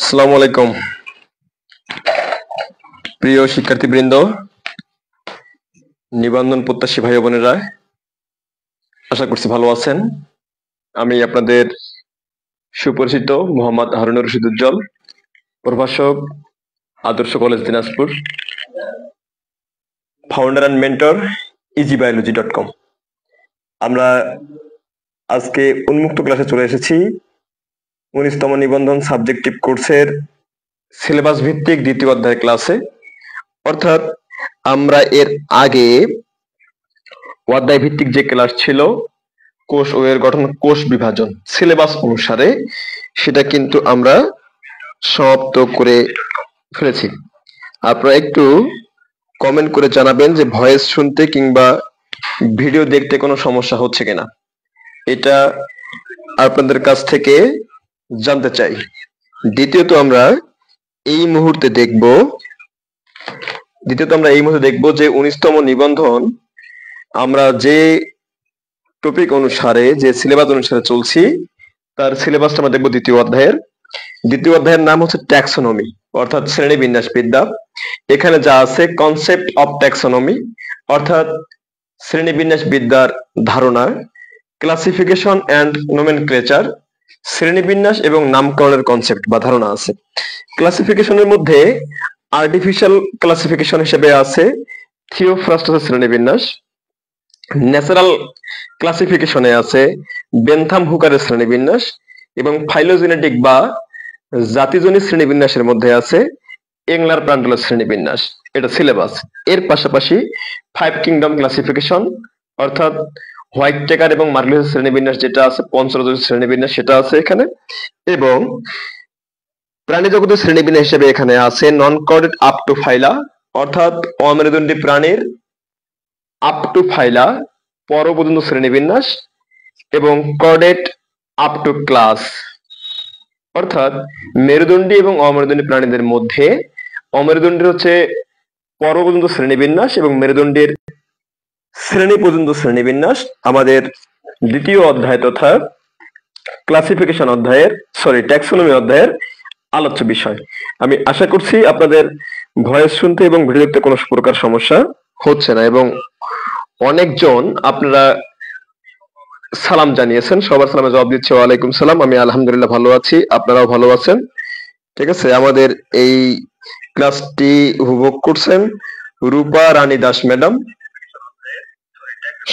আসসালামু আলাইকুম প্রিয় শিক্ষার্থীবৃন্দ, নিবন্ধন প্রত্যাশী ভাই বোনেরা, আশা করছি ভালো আছেন। আমি আপনাদের সুপরিচিত মোহাম্মদ হারুনুর রশিদ উজ্জ্বল, প্রভাষক, আদর্শ college Dinajpur, founder and mentor easybiology.com। আমরা আজকে উন্মুক্ত ক্লাসে চলে এসেছি 19তম নিবন্ধন সাবজেক্টিভ কোর্সের সিলেবাস ভিত্তিক দ্বিতীয় অধ্যায় ক্লাসে। অর্থাৎ আমরা এর আগে অধ্যায় ভিত্তিক যে ক্লাস ছিল কোষ ও এর গঠন, কোষ বিভাজন সিলেবাস অনুসারে, সেটা কিন্তু আমরা সমাপ্ত করে ফেলেছি। আপনারা একটু কমেন্ট করে জানাবেন যে ভয়েস শুনতে কিংবা ভিডিও দেখতে কোনো সমস্যা হচ্ছে কিনা, এটা আপনাদের কাছ থেকে জানতে চাই। দ্বিতীয়ত আমরা এই মুহূর্তে দেখব যে 19তম নিবন্ধন আমরা যে টপিক অনুসারে, যে সিলেবাস অনুসারে চলছি, তার সিলেবাসটা আমরা দেখবো দ্বিতীয় অধ্যায়ের নাম হচ্ছে ট্যাক্সোনমি, অর্থাৎ শ্রেণীবিন্যাস বিদ্যা। এখানে যা আছে কনসেপ্ট অফ ট্যাক্সোনমি, অর্থাৎ শ্রেণীবিন্যাস বিদ্যার ধারণা, ক্লাসিফিকেশন অ্যান্ড নোমেনক্লেচার, শ্রেণীবিন্যাস এবং নামকরণের কনসেপ্ট বা ধারণা আছে। ক্লাসিফিকেশনের মধ্যে আর্টিফিশিয়াল ক্লাসিফিকেশন হিসেবে আছে থিওফ্রাস্টাসের শ্রেণীবিন্যাস, ন্যাচারাল ক্লাসিফিকেশনে আছে বেনথাম হুকারের শ্রেণীবিন্যাস, এবং ফাইলোজেনেটিক বা জাতিজনিক শ্রেণীবিন্যাসের মধ্যে আছে এংলার প্রান্ডলের শ্রেণীবিন্যাস। এটা সিলেবাস। এর পাশাপাশি 5 কিংডম ক্লাসিফিকেশন, অর্থাৎ হোয়াইট টেকার এবং মার্গলিসের শ্রেণীবিন্যাস যেটা আছে, পঞ্চরজের শ্রেণীবিন্যাস সেটা আছে এখানে। এবং প্রাণী জগতের শ্রেণীবিন্যাস হিসেবে এখানে আছে নন কর্ডেট আপ টু ফাইলা, অর্থাৎ অমেরুদণ্ডী প্রাণীর আপ টু ফাইলা পর পর্যন্ত শ্রেণীবিন্যাস, এবং কর্ডেট আপ টু ক্লাস, অর্থাৎ মেরুদণ্ডী এবং অমেরুদণ্ডী প্রাণীদের মধ্যে অমেরুদণ্ডীর হচ্ছে পর পর্যন্ত শ্রেণীবিন্যাস এবং মেরুদণ্ডীর শ্রেণী পর্যন্ত শ্রেণীবিন্যাস আমাদের দ্বিতীয় অধ্যায় তথা ক্লাসিফিকেশন অধ্যায়ের, ট্যাক্সোনমি অধ্যায়ের আলোচ্য বিষয়। আমি আশা করছি আপনাদের ভয়েস শুনতে এবং ভিডিও দেখতে কোনো প্রকার সমস্যা হচ্ছে না, এবং অনেকজন আপনারা সালাম জানিয়েছেন। সবার সালামে জবাব দিচ্ছে ওয়ালাইকুম সালাম। আমি আলহামদুলিল্লাহ ভালো আছি, আপনারাও ভালো আছেন। ঠিক আছে, আমাদের এই ক্লাসটি উপভোগ করছেন রূপা রানী দাস ম্যাডাম,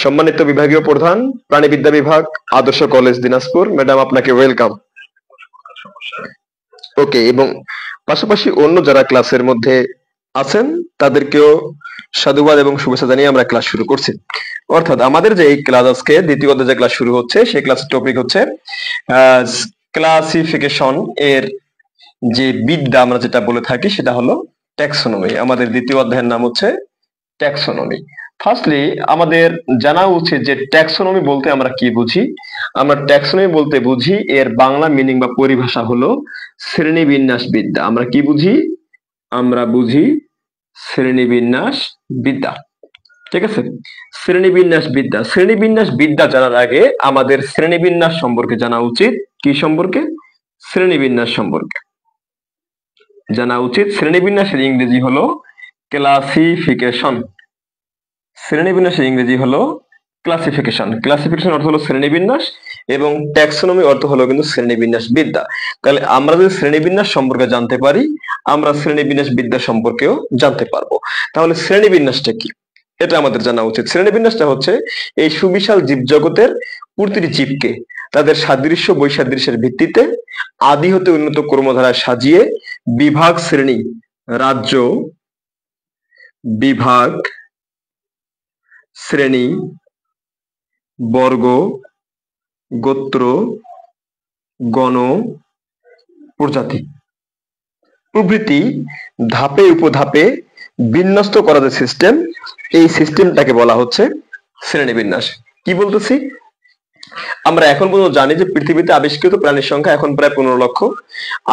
সম্মানিত বিভাগীয় প্রধান, প্রাণীবিদ্যা বিভাগ, আদর্শ কলেজ দিনাজপুর। ম্যাডাম আপনাকে ওয়েলকাম। ওকে, এবং পাশাপাশি অন্য যারা ক্লাসের মধ্যে আছেন তাদেরকেও সাধুবাদ এবং শুভেচ্ছা জানিয়ে আমরা ক্লাস শুরু করছি। অর্থাৎ আমাদের যে এই ক্লাস আজকে দ্বিতীয় অধ্যায়ে যে ক্লাস শুরু হচ্ছে, সেই ক্লাসের টপিক হচ্ছে ক্লাসিফিকেশন এর যে বিদ্যা আমরা যেটা বলে থাকি সেটা হলো ট্যাক্সোনমি। আমাদের দ্বিতীয় অধ্যায়ের নাম হচ্ছে ট্যাক্সোনমি। ফার্স্টলি আমাদের জানা উচিত যে ট্যাক্সোনমি বলতে আমরা কি বুঝি। আমরা ট্যাক্সোনমি বলতে বুঝি এর বাংলা মিনিং বা পরিভাষা হলো শ্রেণীবিন্যাস বিদ্যা। আমরা কি বুঝি? আমরা বুঝি শ্রেণীবিন্যাস বিদ্যা। ঠিক আছে, শ্রেণীবিন্যাস বিদ্যা। শ্রেণীবিন্যাস বিদ্যা জানার আগে আমাদের শ্রেণীবিন্যাস সম্পর্কে জানা উচিত। কি সম্পর্কে? শ্রেণীবিন্যাস সম্পর্কে জানা উচিত। শ্রেণীবিন্যাসের ইংরেজি হলো ক্লাসিফিকেশন। শ্রেণীবিন্যাসের ইংরেজি হলো ক্লাসিফিকেশন। ক্লাসিফিকেশন অর্থ হলো শ্রেণীবিন্যাস এবং ট্যাক্সোনমি অর্থ হলো কিন্তু শ্রেণীবিন্যাস বিদ্যা। তাহলে আমরা যদি শ্রেণীবিন্যাস সম্পর্কে জানতে পারি, আমরা শ্রেণীবিন্যাস বিদ্যা সম্পর্কেও জানতে পারবো। তাহলে শ্রেণীবিন্যাসটা কি, এটা আমাদের জানা উচিত। শ্রেণীবিন্যাসটা হচ্ছে এই সুবিশাল জীবজগতের প্রতিটি জীবকে তাদের সাদৃশ্য বৈসাদৃশ্যের ভিত্তিতে আদি হতে উন্নত ক্রমধারায় সাজিয়ে বিভাগ, শ্রেণী, রাজ্য, বিভাগ, শ্রেণী, বর্গ, গোত্র, গণ, প্রজাতি প্রভৃতি ধাপে উপধাপে বিন্যস্ত করা যে সিস্টেম, এই সিস্টেমটাকে বলা হচ্ছে শ্রেণীবিন্যাস। কি বলতেছি? আমরা এখন পর্যন্ত জানি যে পৃথিবীতে আবিষ্কৃত প্রাণীর সংখ্যা এখন প্রায় 15 লক্ষ,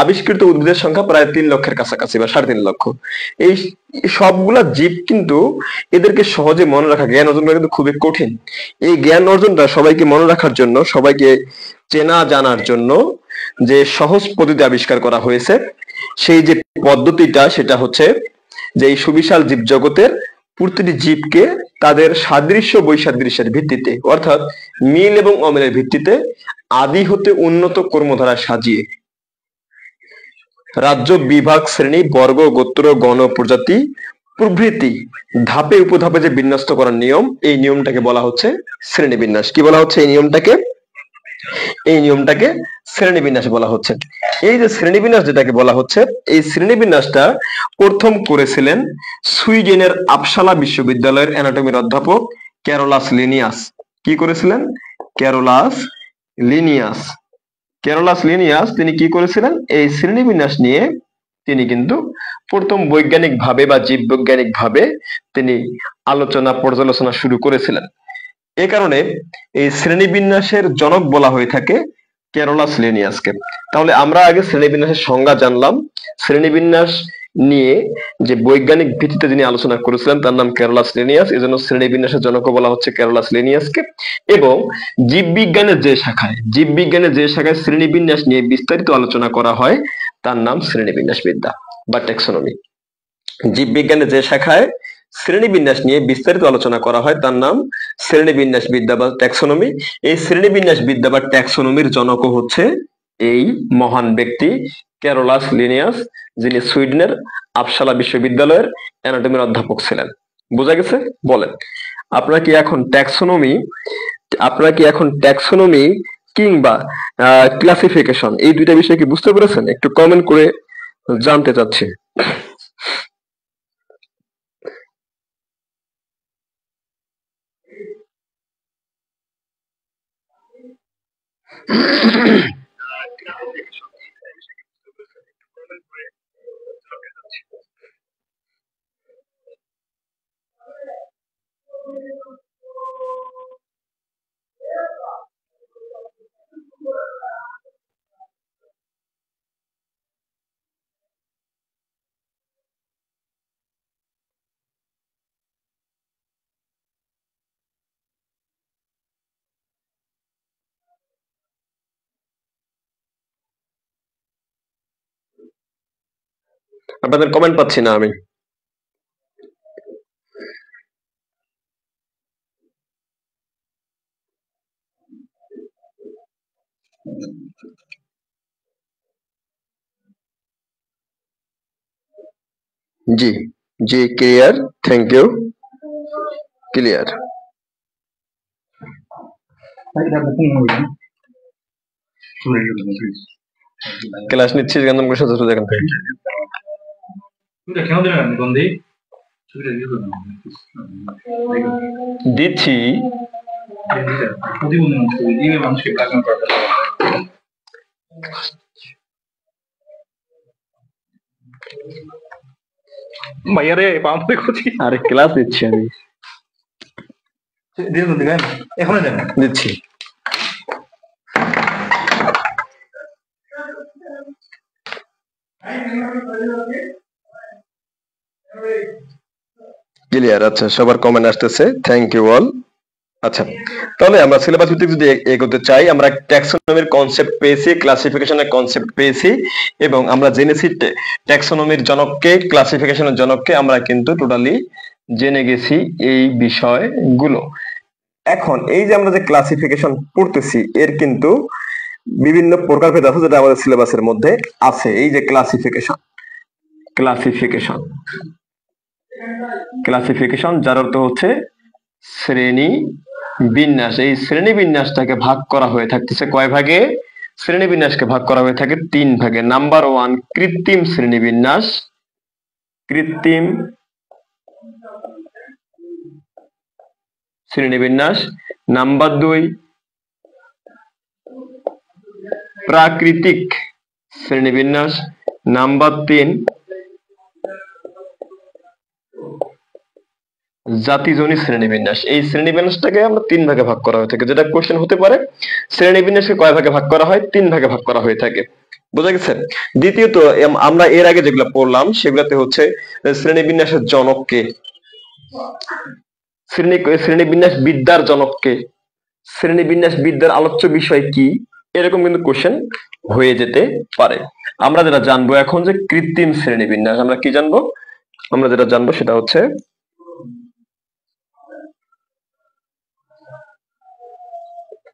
আবিষ্কৃত উদ্ভিদের সংখ্যা প্রায় 3 লক্ষের কাছাকাছি বা 3.5 লক্ষ। এই সবগুলা জীব, কিন্তু এদেরকে সহজে মনে রাখা, জ্ঞান অর্জন করা কিন্তু খুবই কঠিন। এই জ্ঞান অর্জনটা সবাইকে মনে রাখার জন্য, সবাইকে চেনা জানার জন্য যে সহজ পদ্ধতি আবিষ্কার করা হয়েছে, সেই যে পদ্ধতিটা সেটা হচ্ছে যে এই সুবিশাল জীবজগতের প্রতিটি জীবকে তাদের সাদৃশ্য বৈসাদৃশ্যের ভিত্তিতে অর্থাৎ মিল এবং অমিলের ভিত্তিতে আদি হতে উন্নত কর্মধারা সাজিয়ে রাজ্য, বিভাগ, শ্রেণী, বর্গ, গোত্র, গণ, প্রজাতি প্রভৃতি ধাপে উপধাপে যে বিন্যস্ত করার নিয়ম, এই নিয়মটাকে বলা হচ্ছে শ্রেণীবিন্যাস। কি বলা হচ্ছে এই নিয়মটাকে? এই নিয়মটাকে শ্রেণীবিন্যাস বলা হচ্ছে। এই যে শ্রেণীবিন্যাস যেটাকে বলা হচ্ছে, এই শ্রেণীবিন্যাসটা প্রথম করেছিলেন সুইডেনের আপসালা বিশ্ববিদ্যালয়ের অ্যানাটমির অধ্যাপক ক্যারোলাস লিনিয়াস। কি করেছিলেন? Carolus Linnaeus. ক্যারোলাস লিনিয়াস তিনি কি করেছিলেন? এই শ্রেণীবিন্যাস নিয়ে তিনি কিন্তু প্রথম বৈজ্ঞানিক ভাবে বা জীববৈজ্ঞানিক ভাবে তিনি আলোচনা পর্যালোচনা শুরু করেছিলেন। এ কারণে এই শ্রেণীবিন্যাসের জনক বলা হয়ে থাকে ক্যারোলাস লিনিয়াসকে। তাহলে আমরা আগে শ্রেণীবিন্যাসের সংজ্ঞা জানলাম। শ্রেণীবিন্যাস নিয়ে যে বৈজ্ঞানিক ভিত্তিতে যিনি আলোচনা করেছিলেন তার নাম ক্যারোলাস লিনিয়াস, এজন্য শ্রেণীবিন্যাসের জনক বলা হচ্ছে ক্যারোলাস লিনিয়াসকে। এবং জীববিজ্ঞানের যে শাখায় শ্রেণীবিন্যাস নিয়ে বিস্তারিত আলোচনা করা হয় তার নাম শ্রেণীবিন্যাস বিদ্যা বা ট্যাক্সোনমি। জীববিজ্ঞানের যে শাখায় শ্রেণীবিন্যাস নিয়ে বিস্তারিত আলোচনা করা হয় তার নাম শ্রেণীবিন্যাস বিদ্যা বা ট্যাক্সোনমি। এই শ্রেণীবিন্যাস বিদ্যা বা ট্যাক্সোনমির জনক হচ্ছে এই মহান ব্যক্তি ক্যারোলাস লিনিয়াস, যিনি সুইডেনের আপসালা বিশ্ববিদ্যালয়ের অ্যানাটমির অধ্যাপক ছিলেন। বোঝা গেছে? বলেন আপনারা কি এখন ট্যাক্সোনমি কিংবা ক্লাসিফিকেশন এই দুইটা বিষয় কি বুঝতে পেরেছেন? একটু কমেন্ট করে জানতে চাচ্ছি। আপনাদের কমেন্ট পাচ্ছি না আমি। জি জি clear, thank you, clear. Class নিচ্ছিস কেন বসে তো এখান থেকে? দিচ্ছি। ভাইয়া রে পাম্পে করছি। আরে ক্লাস দিচ্ছি আমি। এখনই দেন দিচ্ছি। ক্লিয়ার, আচ্ছা সবার কমেন্ট আসতেছে, থ্যাংক ইউ অল। আচ্ছা তাহলে আমরা সিলেবাস ভিত্তিক যদি এগোতে চাই, আমরা ট্যাক্সোনমির কনসেপ্ট পেয়েছি, ক্লাসিফিকেশনের কনসেপ্ট পেয়েছি এবং আমরা জেনেছি ট্যাক্সোনমির জনককে, ক্লাসিফিকেশনের জনককে আমরা কিন্তু টোটালি জেনে গেছি এই বিষয়গুলো। এখন এই যে আমরা যে ক্লাসিফিকেশন পড়তেছি এর কিন্তু বিভিন্ন প্রকারভেদ আছে যেটা আমাদের সিলেবাসের মধ্যে আছে। এই যে ক্লাসিফিকেশন যার অর্থ হচ্ছে শ্রেণী বিন্যাস। এই শ্রেণী বিন্যাসটাকে ভাগ করা হয়ে থাকতেছে কয় ভাগে? শ্রেণী বিন্যাসকে ভাগ করা হয়ে থাকে 3 ভাগে। নাম্বার 1 কৃত্রিম শ্রেণী বিন্যাস, নাম্বার 2 প্রাকৃতিক শ্রেণীবিন্যাস, নাম্বার 3 জাতিজনিত শ্রেণীবিন্যাস। এই শ্রেণীবিন্যাসটাকে আমরা 3 ভাগে ভাগ করা হয়ে থাকে। যেটা কোশ্চেন হতে পারে, শ্রেণীবিন্যাসকে কয় ভাগে ভাগ করা হয়? 3 ভাগে ভাগ করা হয়ে থাকে। বোঝা গেছে? দ্বিতীয়ত আমরা এর আগে যেগুলো পড়লাম সেগুলোতে হচ্ছে শ্রেণীবিন্যাসের জনককে, শ্রেণীবিন্যাস বিদ্যার জনককে, শ্রেণীবিন্যাস বিদ্যার আলোচ্য বিষয় কি, এরকম কিন্তু কোশ্চেন হয়ে যেতে পারে। আমরা যেটা জানবো এখন যে কৃত্রিম শ্রেণীবিন্যাস, আমরা কি জানবো? আমরা যেটা জানবো সেটা হচ্ছে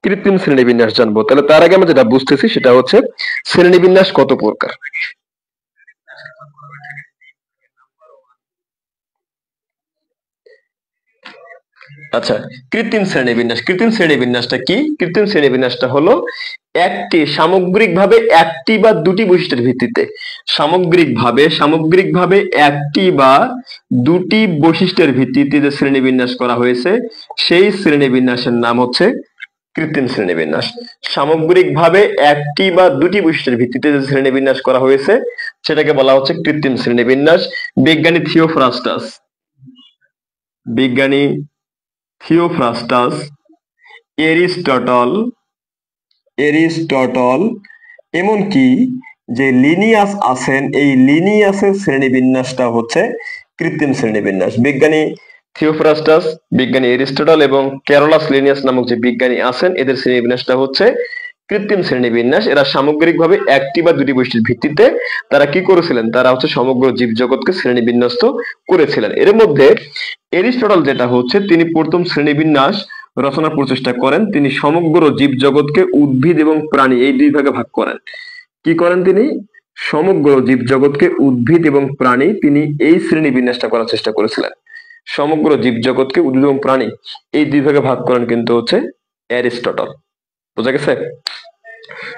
কৃত্রিম শ্রেণীবিন্যাস জানবো। তাহলে তার আগে আমরা যেটা বুঝতেছি সেটা হচ্ছে শ্রেণীবিন্যাস কত প্রকার। আচ্ছা, কৃত্রিম শ্রেণীবিন্যাস, কৃত্রিম শ্রেণীবিন্যাসটা কি? কৃত্রিম শ্রেণীবিন্যাসটা হলো সামগ্রিকভাবে একটি বা দুটি বৈশিষ্ট্যের ভিত্তিতে, সামগ্রিকভাবে একটি বা দুটি বৈশিষ্ট্যের ভিত্তিতে যে শ্রেণীবিন্যাস করা হয়েছে সেই শ্রেণীবিন্যাসের নাম হচ্ছে কৃত্রিম শ্রেণীবিন্যাস। সামগ্রিকভাবে একটি বা দুটি বৈশিষ্ট্যের ভিত্তিতে যে শ্রেণীবিন্যাস করা হয়েছে সেটাকে বলা হচ্ছে কৃত্রিম শ্রেণীবিন্যাস। বিজ্ঞানী থিওফ্রাস্টাস, এরিস্টটল এমনকি যে লিনিয়াস আছেন, এই লিনিয়াসের শ্রেণীবিন্যাসটা হচ্ছে কৃত্রিম শ্রেণীবিন্যাস। বিজ্ঞানী থিওফ্রাস্টাস, বিজ্ঞানী এরিস্টটল এবং ক্যারোলাস লিনিয়াস নামক যে বিজ্ঞানী আছেন এদের শ্রেণীবিন্যাসটা হচ্ছে কৃত্রিম শ্রেণীবিন্যাস। এরা সামগ্রিকভাবে একটি বা দুটি বৈশিষ্ট্যের ভিত্তিতে তারা কি করেছিলেন? তারা হচ্ছে সমগ্র জীবজগৎকে শ্রেণীবিন্যস্ত করেছিলেন। এর মধ্যে এরিস্টটল যেটা হচ্ছে তিনি প্রথম শ্রেণীবিন্যাস রচনার প্রচেষ্টা করেন। তিনি সমগ্র জীবজগৎকে উদ্ভিদ এবং প্রাণী এই দুই ভাগে ভাগ করেন। কি করেন তিনি? সমগ্র জীবজগৎকে উদ্ভিদ এবং প্রাণী, তিনি এই শ্রেণীবিন্যাসটা করার চেষ্টা করেছিলেন। সমগ্র জীবজগৎকে উদ্ভিদ এবং প্রাণী এই দুই ভাগে ভাগ করেন কিন্তু হচ্ছে অ্যারিস্টটল। বোঝা গেছে?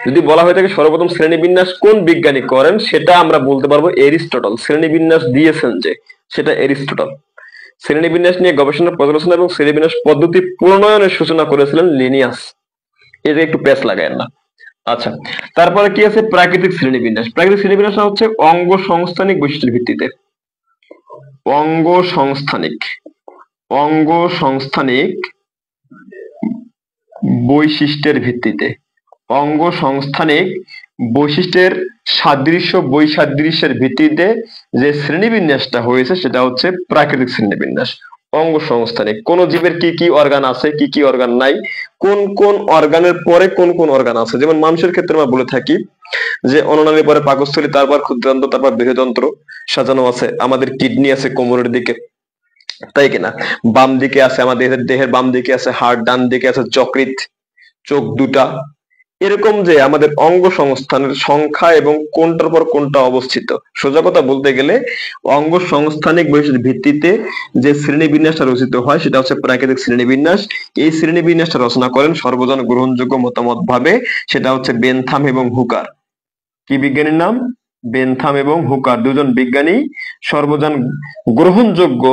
যদি বলা হয়ে থাকে সর্বপ্রথম শ্রেণীবিন্যাস কোন বিজ্ঞানী করেন, সেটা আমরা বলতে পারবো এরিস্টটল। শ্রেণীবিন্যাস দিয়েছেন যে, সেটা এরিস্টটল। শ্রেণীবিন্যাস নিয়ে গবেষণা, পর্যালোচনা এবং শ্রেণীবিন্যাস পদ্ধতি প্রণয়নের সূচনা করেছিলেন লিনিয়াস। এতে একটু পেস লাগায় না। আচ্ছা, তারপরে কি আছে? প্রাকৃতিক শ্রেণীবিন্যাস। প্রাকৃতিক শ্রেণীবিন্যাস হচ্ছে অঙ্গ সংস্থানিক বৈশিষ্ট্যের ভিত্তিতে, অঙ্গ সংস্থানিক বৈশিষ্ট্যের ভিত্তিতে, অঙ্গ সংস্থানিক বৈশিষ্ট্যের সাদৃশ্য বৈসাদৃশ্যের ভিত্তিতে যে শ্রেণীবিন্যাসটা হয়েছে সেটা হচ্ছে প্রাকৃতিক শ্রেণীবিন্যাস। অঙ্গ সংস্থানিক, কোন জীবের কি কি অর্গান আছে, কি কি অর্গান নাই, কোন কোন অর্গানের পরে কোন কোন অর্গান আছে। যেমন মানুষের ক্ষেত্রে আমরা বলে থাকি যে অননালীর পরে পাকস্থলী, তারপর ক্ষুদ্রান্ত, তারপর বৃহদন্ত্র সাজানো আছে। আমাদের কিডনি আছে কোমরের দিকে, তাই কিনা? বাম দিকে আছে আমাদের দেহের বাম দিকে আছে হাড়, ডান দিকে আছে যকৃৎ, চোখ দুটা। এরকম যে আমাদের অঙ্গ সংস্থানের সংখ্যা এবং কোনটার পর কোনটা অবস্থিত, সোজা কথা বলতে গেলে অঙ্গ সংস্থানিক বৈশিষ্ট্যের ভিত্তিতে যে শ্রেণীবিন্যাসটা রচিত হয় সেটা হচ্ছে প্রাকৃতিক শ্রেণীবিন্যাস। এই শ্রেণীবিন্যাসটা রচনা করেন সর্বজন গ্রহণযোগ্য মতামত ভাবে, সেটা হচ্ছে বেনথাম এবং হুকার। কি বিজ্ঞানীর নাম? বেনথাম এবং হুকার, দুজন বিজ্ঞানী সর্বজন গ্রহণযোগ্য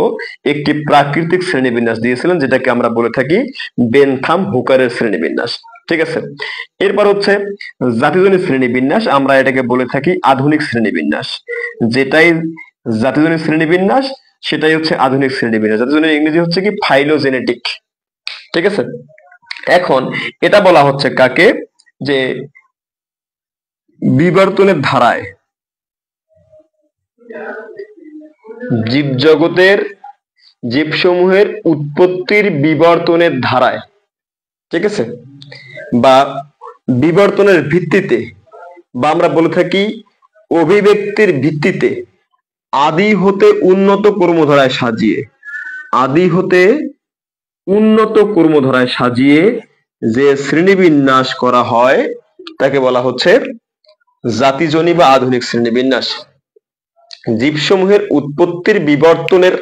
একটি প্রাকৃতিক শ্রেণীবিন্যাস দিয়েছিলেন, যেটাকে আমরা বলে থাকি বেনথাম হুকারের শ্রেণীবিন্যাস। ঠিক আছে, এরপর হচ্ছে জাতিজনিক শ্রেণীবিন্যাস, আমরা এটাকে বলে থাকি আধুনিক শ্রেণীবিন্যাস। যেটাই জাতিজনিক শ্রেণীবিন্যাস সেটাই হচ্ছে আধুনিক শ্রেণীবিন্যাস। জাতিজনিক ইংরেজি হচ্ছে কি? ফাইলোজেনেটিক। ঠিক আছে, এখন এটা বলা হচ্ছে কাকে? যে বিবর্তনের ধারায়, জীবজগতের জীবসমূহের উৎপত্তির বিবর্তনের ধারায়, ঠিক আছে, বা বিবর্তনের ভিত্তিতে, বা আমরা বলে থাকি অভিব্যক্তির ভিত্তিতে আদি হতে উন্নত কর্মধারায় সাজিয়ে, আদি হতে উন্নত কর্মধারায় সাজিয়ে যে শ্রেণীবিন্যাস করা হয় তাকে বলা হচ্ছে জাতিজনী বা আধুনিক শ্রেণীবিন্যাস। জীবসমূহের উৎপত্তির বিবর্তনের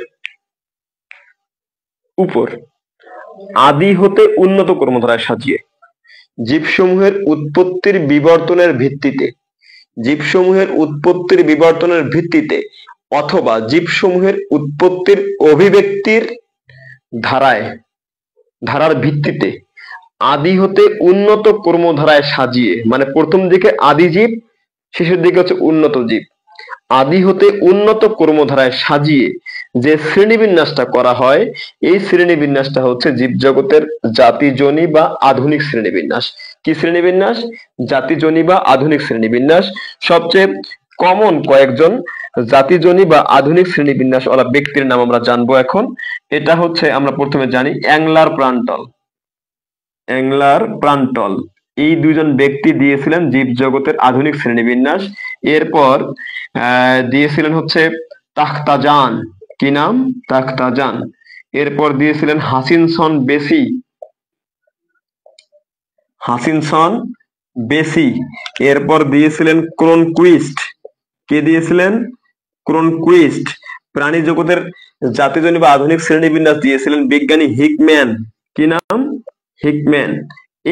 উপর আদি হতে উন্নত কর্মধারায় সাজিয়ে, জীবসমূহের উৎপত্তির বিবর্তনের ভিত্তিতে, জীবসমূহের উৎপত্তির বিবর্তনের ভিত্তিতে অথবা জীবসমূহের উৎপত্তির অভিব্যক্তির ধারার ভিত্তিতে আদি হতে উন্নত কর্মধারায় সাজিয়ে, মানে প্রথম দিকে আদি জীব, শেষের দিকে হচ্ছে উন্নত জীব, আদি হতে উন্নত কর্মধারায় সাজিয়ে যে শ্রেণীবিন্যাসটা করা হয় এই শ্রেণীবিন্যাসটা হচ্ছে জীবজগতের জাতিজনী বা আধুনিক শ্রেণীবিন্যাস। কি শ্রেণীবিন্যাস? জাতিজনী বা আধুনিক শ্রেণীবিন্যাস। সবচেয়ে কমন কয়েকজন জাতিজনী বা আধুনিক শ্রেণীবিন্যাস ওলা ব্যক্তির নাম আমরা জানবো এখন। এটা হচ্ছে আমরা প্রথমে জানি অ্যাংলার প্রান্টল। এই দুজন ব্যক্তি দিয়েছিলেন জীবজগতের আধুনিক শ্রেণীবিন্যাস। এরপর দিয়েছিলেন হচ্ছে তাখতাজান, কি নাম? তাখতাজান। এরপর দিয়েছিলেন হাচিনসন বেসি, হাচিনসন বেসি। এরপর দিয়েছিলেন ক্রোনকুইস্ট, কে দিয়েছিলেন? ক্রোনকুইস্ট। প্রাণী জগতের জাতিজনী বা আধুনিক শ্রেণীবিন্যাস দিয়েছিলেন বিজ্ঞানী হিকম্যান, কি নাম? হিকম্যান।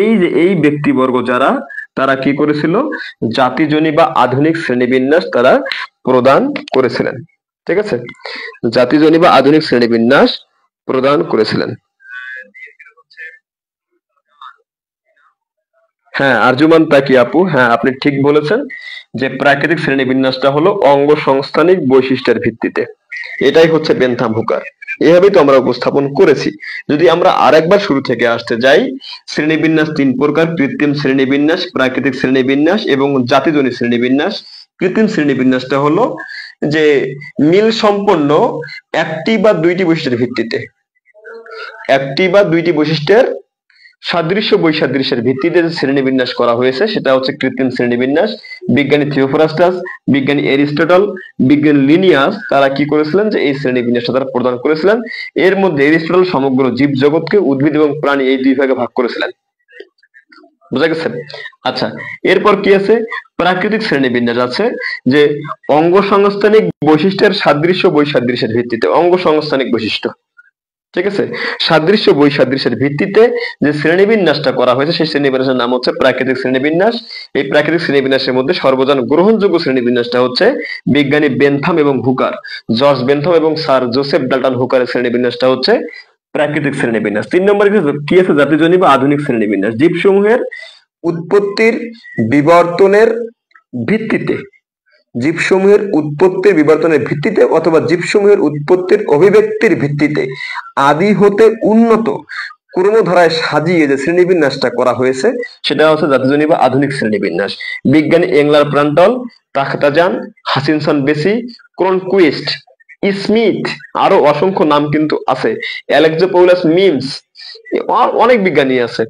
এই যে এই ব্যক্তিবর্গ যারা, তারা কি করেছিল? জাতিজনী বা আধুনিক শ্রেণীবিন্যাস তারা প্রদান করেছিলেন। ঠিক আছে, জাতিজনী বা আধুনিক শ্রেণীবিন্যাস প্রদান করেছিলেন। হ্যাঁ, আরজুমান তাকি আপু, হ্যাঁ আপনি ঠিক বলেছেন যে প্রাকৃতিক শ্রেণীবিন্যাসটা হলো অঙ্গ সংস্থানিক বৈশিষ্ট্যের ভিত্তিতে। এটাই হচ্ছে বেন্থাম হুকার। এভাবেই তো আমরা উপস্থাপন করেছি। যদি আমরা আরেকবার শুরু থেকে আসতে যাই, শ্রেণীবিন্যাস তিন প্রকার: কৃত্রিম শ্রেণীবিন্যাস, প্রাকৃতিক শ্রেণীবিন্যাস এবং জাতিজনী শ্রেণীবিন্যাস। কৃত্রিম শ্রেণীবিন্যাসটা হলো যে মিল সম্পন্ন একটি বা দুইটি বৈশিষ্ট্যের ভিত্তিতে, একটি বা দুইটি বৈশিষ্ট্যের সাদৃশ্য বৈসাদৃশ্যের ভিত্তিতে যে শ্রেণীবিন্যাস করা হয়েছে সেটা হচ্ছে কৃত্রিম শ্রেণীবিন্যাস। বিজ্ঞানী থিওফ্রাস্টাস, বিজ্ঞানী এরিস্টটল, বিজ্ঞানী লিনিয়াস তারা কি করেছিলেন? যে এই শ্রেণীবিন্যাসটা তারা প্রদান করেছিলেন। এর মধ্যে এরিস্টটল সমগ্র জীবজগৎকে উদ্ভিদ এবং প্রাণী এই দুই ভাগে ভাগ করেছিলেন। বুঝা গেছে? আচ্ছা, এরপর কি আছে? প্রাকৃতিক শ্রেণীবিন্যাস আছে যে অঙ্গ সংস্থানিক বৈশিষ্ট্যের সাদৃশ্য বৈসাদৃশ্যের ভিত্তিতে, অঙ্গ সংস্থানিক বৈশিষ্ট্য, ঠিক আছে, সাদৃশ্য বৈসাদৃশ্যের ভিত্তিতে যে শ্রেণীবিন্যাসটা করা হয়েছে সেই শ্রেণীবিন্যাসের নাম হচ্ছে প্রাকৃতিক শ্রেণীবিন্যাস। এই প্রাকৃতিক শ্রেণীবিন্যাসের মধ্যে সর্বজন গ্রহণযোগ্য শ্রেণীবিন্যাসটা হচ্ছে বিজ্ঞানী বেন্থাম এবং হুকার, জর্জ বেন্থাম এবং স্যার জোসেফ ডাল্টন হুকারের শ্রেণীবিন্যাসটা হচ্ছে প্রাকৃতিক শ্রেণীবিন্যাস। 3 নম্বরে কি আছে? জাতিজনী বা আধুনিক শ্রেণীবিন্যাস। জীবসমূহের উৎপত্তির বিবর্তনের ভিত্তিতে, জীবসমূহের উৎপত্তির বিবর্তনের ভিত্তিতে অথবা জীবসমূহের উৎপত্তির অভিব্যক্তির ভিত্তিতে আদি হতে উন্নত ক্রমধারায় সাজিয়ে যে শ্রেণীবিন্যাসটা করা হয়েছে সেটা হচ্ছে জাতিজনী বা আধুনিক শ্রেণীবিন্যাস। বিজ্ঞানী এংলার প্রান্টল, তাখতাজান, হাচিনসন বেসি, ক্রোনকুইস্ট, স্মিথ, আরো অসংখ্য নাম কিন্তু আছে, অ্যালেক্সোপৌলাস মিমস, অনেক বিজ্ঞানী আছে,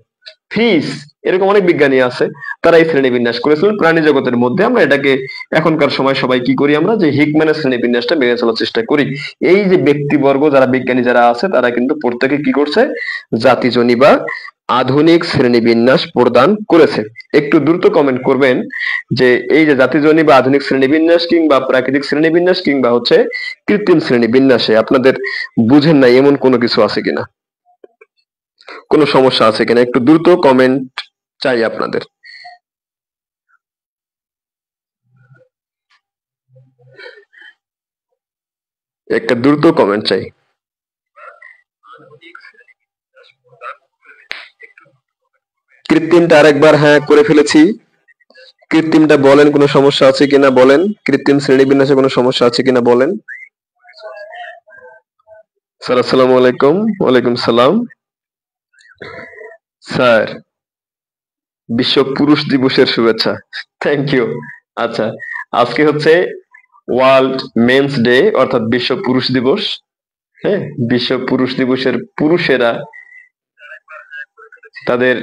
ফিস, এরকম অনেক বিজ্ঞানী আছে, তারা এই শ্রেণীবিন্যাস করেছিলেন প্রাণী জগতের মধ্যে। আমরা এটাকে এখনকার সময় সবাই কি করি? আমরা যে হিকম্যানের শ্রেণীবিন্যাসটা মেনে চলার চেষ্টা করি। এই যে ব্যক্তিবর্গ যারা বিজ্ঞানী যারা আছে তারা কিন্তু প্রত্যেকে কি করছে? জাতিজনী বা আধুনিক শ্রেণীবিন্যাস প্রদান করেছে। একটু দ্রুত কমেন্ট করবেন যে এই যে জাতিজনী বা আধুনিক শ্রেণীবিন্যাস কিংবা প্রাকৃতিক শ্রেণীবিন্যাস কিংবা হচ্ছে কৃত্রিম শ্রেণীবিন্যাসে আপনাদের বুঝেন না এমন কোনো কিছু আছে কিনা, কোনো সমস্যা আছে কিনা, একটু দ্রুত কমেন্ট চাই আপনাদের। একটা দ্রুত কমেন্ট চাই। কৃত্রিমটা আরেকবার, হ্যাঁ করে ফেলেছি। কৃত্রিমটা বলেন, কোনো সমস্যা আছে কিনা বলেন। কৃত্রিম শ্রেণীবিন্যাসে কোনো সমস্যা আছে কিনা বলেন। স্যার আসসালামু আলাইকুম। ওয়ালাইকুম সালাম। স্যার বিশ্ব পুরুষ দিবসের শুভেচ্ছা। Thank you. আচ্ছা, আজকে হচ্ছে ওয়ার্ল্ড মেন্স ডে অর্থাৎ বিশ্ব পুরুষ দিবস। হ্যাঁ, বিশ্ব পুরুষ দিবসের পুরুষেরা তাদের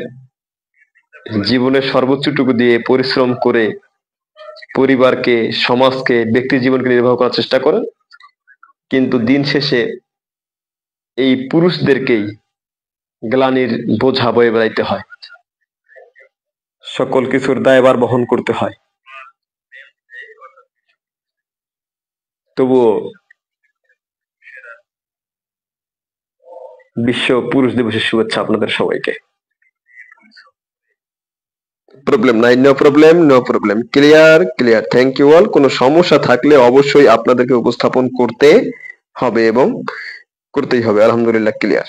জীবনের সর্বোচ্চটুকু দিয়ে পরিশ্রম করে পরিবারকে, সমাজকে, ব্যক্তি জীবনকে নির্বাহ করার চেষ্টা করেন, কিন্তু দিন শেষে এই পুরুষদেরকেই গ্লানির বোঝা বয়ে বেড়াইতে হয়, সকল কিছুর দায়ভার বহন করতে হয়। তবুও বিশ্ব পুরুষ দিবসের শুভেচ্ছা আপনাদের সবাইকে। প্রবলেম নাই, no problem, no problem, clear clear, thank you all. কোনো সমস্যা থাকলে অবশ্যই আপনাদেরকে উপস্থাপন করতে হবে এবং করতেই হবে। আলহামদুলিল্লাহ, ক্লিয়ার।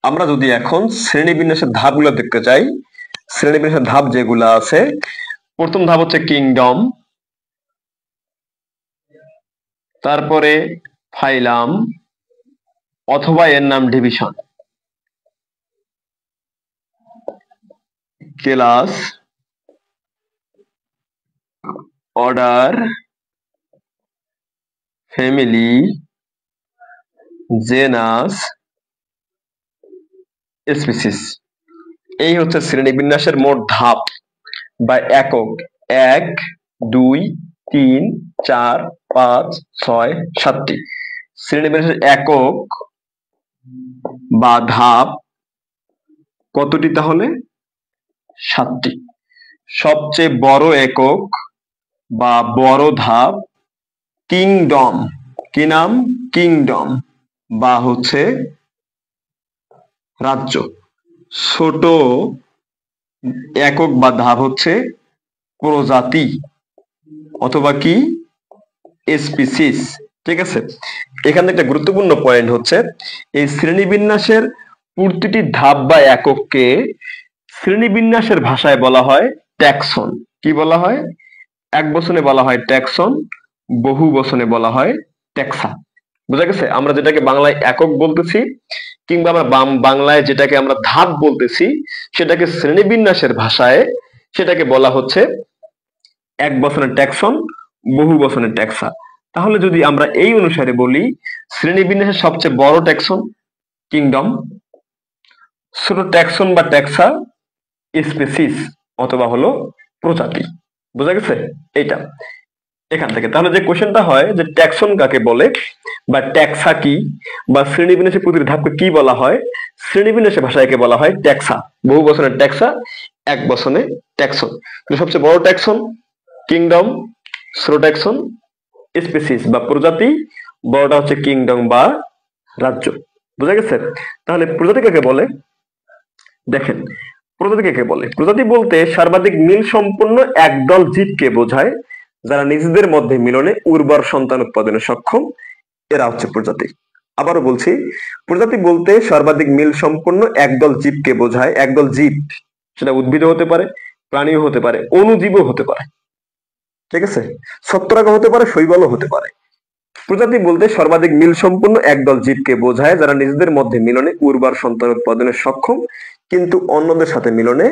আমরা যদি এখন শ্রেণীবিন্যাসের ধাপগুলো দেখতে চাই, শ্রেণীবিন্যাসের ধাপ যেগুলো আছে, প্রথম ধাপ হচ্ছে কিংডম, তারপরে ফাইলাম অথবা এর নাম division, class, order, family, genus, species. এই হচ্ছে শ্রেণীবিন্যাসের মোট ধাপ বা একক। 1, 2, 3, 4, 5, 6, 7টি শ্রেণীবিন্যাসের একক বা ধাপ কতটি তাহলে? 7টি। সবচেয়ে বড় একক বা বড় ধাপ কিংডম। কি নাম? কিংডম বা হচ্ছে রাজ্য। ছোট একক বা ধাপ হচ্ছে প্রজাতি অথবা কি? স্পিসিস। ঠিক আছে, এখানে একটা গুরুত্বপূর্ণ পয়েন্ট হচ্ছে এই শ্রেণীবিন্যাসের প্রতিটি ধাপ বা একককে শ্রেণীবিন্যাসের ভাষায় বলা হয় ট্যাক্সন। কি বলা হয়? এক বচনে বলা হয় ট্যাক্সন, বহু বচনে বলা হয় ট্যাক্সা। বুঝা গেছে? আমরা যেটাকে বাংলায় একক বলতেছি কিংবা আমরা বাংলায় যেটাকে আমরা ধাপ বলতেছি সেটাকে শ্রেণীবিন্যাসের ভাষায় সেটাকে বলা হচ্ছে এক বচনের ট্যাক্সন, বহু বচনের ট্যাক্সা। তাহলে যদি আমরা এই অনুসারে বলি, শ্রেণীবিন্যাসের সবচেয়ে বড় ট্যাক্সন কিংডম, ছোট ট্যাক্সন বা ট্যাক্সা স্পিসিস অথবা হলো প্রজাতি। বোঝা গেছে? এইটা এখান থেকে। তাহলে যে কোশ্চেনটা হয় যে ট্যাক্সন কাকে বলে বা ট্যাক্সা কি বা শ্রেণীবিন্যাসের প্রতিটি ধাপকে কি বলা হয়, শ্রেণীবিন্যাসের ভাষায় একে বলা হয় ট্যাক্সা। বহু বচনের ট্যাক্সা, এক বচনে ট্যাক্সন। সবচেয়ে বড় ট্যাক্সন কিংডম, ছোট ট্যাক্সন স্পিসিস বা প্রজাতি, বড়টা হচ্ছে কিংডম বা রাজ্য। বুঝা গেছে? তাহলে প্রজাতি কাকে বলে? দেখেন, প্রজাতি কাকে বলে? প্রজাতি বলতে সর্বাধিক মিল সম্পন্ন একদল জীবকে বোঝায় যারা নিজেদের মধ্যে মিলনে উর্বর সন্তান উৎপাদনে সক্ষম, এরা হচ্ছে প্রজাতি। আবারও বলছি, প্রজাতি বলতে সর্বাধিক মিল সম্পন্ন একদল জীবকে বোঝায়। একদল জীব, সেটা উদ্ভিদও হতে পারে, প্রাণীও হতে পারে, অণুজীবও হতে পারে। ঠিক আছে, ছত্রাকও হতে পারে, শৈবালও হতে পারে। প্রজাতি বলতে সর্বাধিক মিল সম্পন্ন একদল জীবকে বোঝায় যারা নিজেদের মধ্যে মিলনে উর্বর সন্তান উৎপাদনে সক্ষম কিন্তু অন্যদের সাথে মিলনে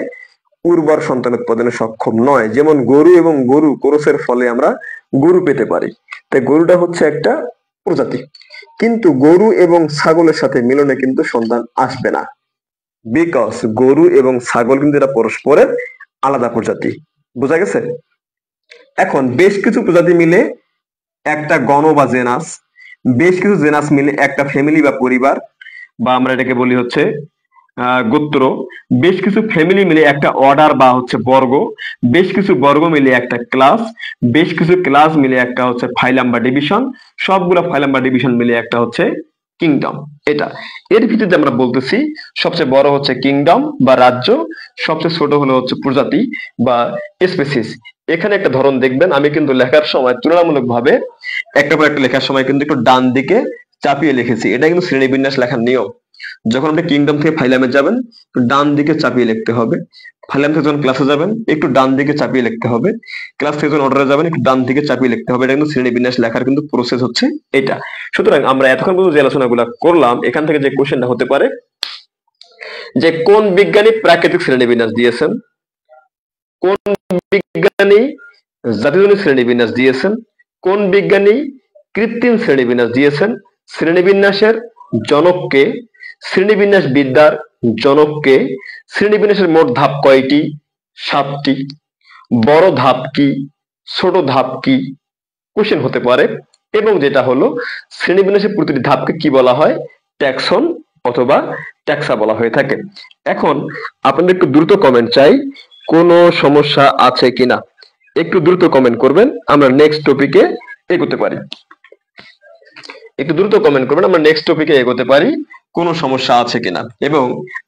উর্বর সন্তান উৎপাদনে সক্ষম নয়। যেমন গরু এবং গরু ক্রসের ফলে আমরা গরু পেতে পারি, তাই গরুটা হচ্ছে একটা প্রজাতি। কিন্তু গরু এবং ছাগলের সাথে মিলনে কিন্তু সন্তান আসবে না, বিকজ গরু এবং ছাগল কিন্তু এরা পরস্পরের আলাদা প্রজাতি। বোঝা গেছে? এখন বেশ কিছু প্রজাতি মিলে একটা গণ বা জেনাস, বেশ কিছু জেনাস মিলে একটা ফ্যামিলি বা পরিবার, বা আমরা এটাকে বলি হচ্ছে গোত্র, বেশ কিছু ফ্যামিলি মিলে একটা অর্ডার বা হচ্ছে বর্গ, বেশ কিছু বর্গ মিলে একটা ক্লাস, বেশ কিছু ক্লাস মিলে একটা হচ্ছে ফাইলাম বা ডিভিশন, সবগুলো ফাইলাম বা ডিভিশন মিলে একটা হচ্ছে কিংডম। এটা এর ভিত্তিতে আমরা বলতেছি সবচেয়ে বড় হচ্ছে কিংডম বা রাজ্য, সবচেয়ে ছোট হলো হচ্ছে প্রজাতি বা স্পেসিস। এখানে একটা ধরন দেখবেন, আমি কিন্তু লেখার সময় তুলনামূলক ভাবে একটা পর একটা লেখার সময় কিন্তু একটু ডান দিকে চাপিয়ে লিখেছি। এটা কিন্তু শ্রেণীবিন্যাস লেখার নিয়ম। যখন আপনি কিংডম থেকে ফাইলামে যাবেন ডান দিকে চাপিয়ে লিখতে হবে, ফাইলাম থেকে যখন ক্লাসে যাবেন একটু ডান দিকে চাপিয়ে লিখতে হবে, ক্লাস থেকে যখন অর্ডারে যাবেন একটু ডান দিকে চাপিয়ে লিখতে হবে। এটা কিন্তু শ্রেণীবিন্যাস লেখার কিন্তু প্রসেস হচ্ছে এটা। সুতরাং আমরা এতক্ষণ পর্যন্ত যে আলোচনাগুলো করলাম এখান থেকে যে কোশ্চেনটা হতে পারে যে কোন বিজ্ঞানী প্রাকৃতিক শ্রেণীবিন্যাস দিয়েছেন, কোন বিজ্ঞানী জাতিজনিত শ্রেণীবিন্যাস দিয়েছেন, কোন বিজ্ঞানী কৃত্রিম শ্রেণীবিন্যাস দিয়েছেন, শ্রেণীবিন্যাসের জনককে, শ্রেণীবিন্যাস বিদ্যার জনককে, শ্রেণীবিন্যাসের মোট ধাপ কয়টি? 7টি। বড় ধাপ কি, ছোট ধাপ কি, কোশ্চেন হতে পারে। এবং যেটা হলো শ্রেণীবিন্যাসের প্রতিটি ধাপকে কি বলা হয়? ট্যাক্সন অথবা ট্যাক্সা বলা হয়ে থাকে। এখন আপনাদের একটু দ্রুত কমেন্ট চাই, কোনো সমস্যা আছে কিনা একটু দ্রুত কমেন্ট করবেন, আমরা নেক্সট টপিকে এগোতে পারি। একটু দ্রুত কমেন্ট করবেন, আমরা নেক্সট টপিকে এগোতে পারি, কোনো সমস্যা আছে কিনা। এবং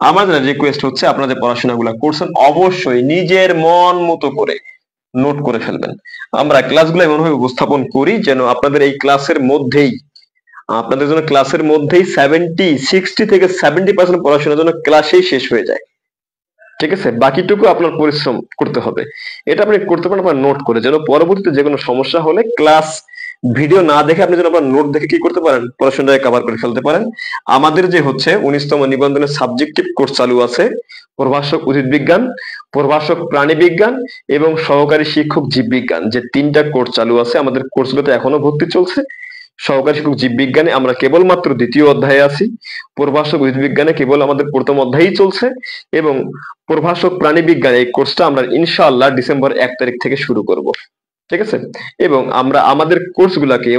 আমাদের রিকোয়েস্ট হচ্ছে আপনারা যে পড়াশোনাগুলো করছেন অবশ্যই নিজের মন মতো করে নোট করে ফেলবেন। আমরা ক্লাসগুলো এমনভাবে উপস্থাপন করি যেন আপনাদের এই ক্লাসের মধ্যেই, আপনাদের জন্য ক্লাসের মধ্যেই 60 থেকে 70% পড়াশোনার জন্য ক্লাসেই শেষ হয়ে যায়। ঠিক আছে, বাকিটুকু আপনার পরিশ্রম করতে হবে। এটা আপনি করতে পারেন আপনার নোট করে, যেন পরবর্তীতে যে কোনো সমস্যা হলে ক্লাস ভিডিও না দেখে আপনি যেন আপনার নোট দেখে কি করতে পারেন, পড়াশোনাটাকে কভার করে ফেলতে পারেন। আমাদের যে হচ্ছে 19তম নিবন্ধনের সাবজেক্টিভ কোর্স চালু আছে, প্রভাষক উদ্ভিদ বিজ্ঞান, প্রভাষক প্রাণী বিজ্ঞান এবং সহকারী শিক্ষক জীববিজ্ঞান, যে 3টা কোর্স চালু আছে। আমাদের কোর্সগুলোতে এখনো ভর্তি চলছে। সহকারী শিক্ষক জীববিজ্ঞানে আমরা কেবলমাত্র দ্বিতীয় অধ্যায়ে আছি। প্রভাষক উদ্ভিদবিজ্ঞানে কেবল আমাদের প্রথম অধ্যায়ই চলছে, এবং প্রভাষক প্রাণীবিজ্ঞান এই কোর্সটা আমরা ইনশাআল্লাহ ডিসেম্বর 1 তারিখ থেকে শুরু করব। ঠিক আছে? এবং আমরা আমাদের কোর্সগুলোকে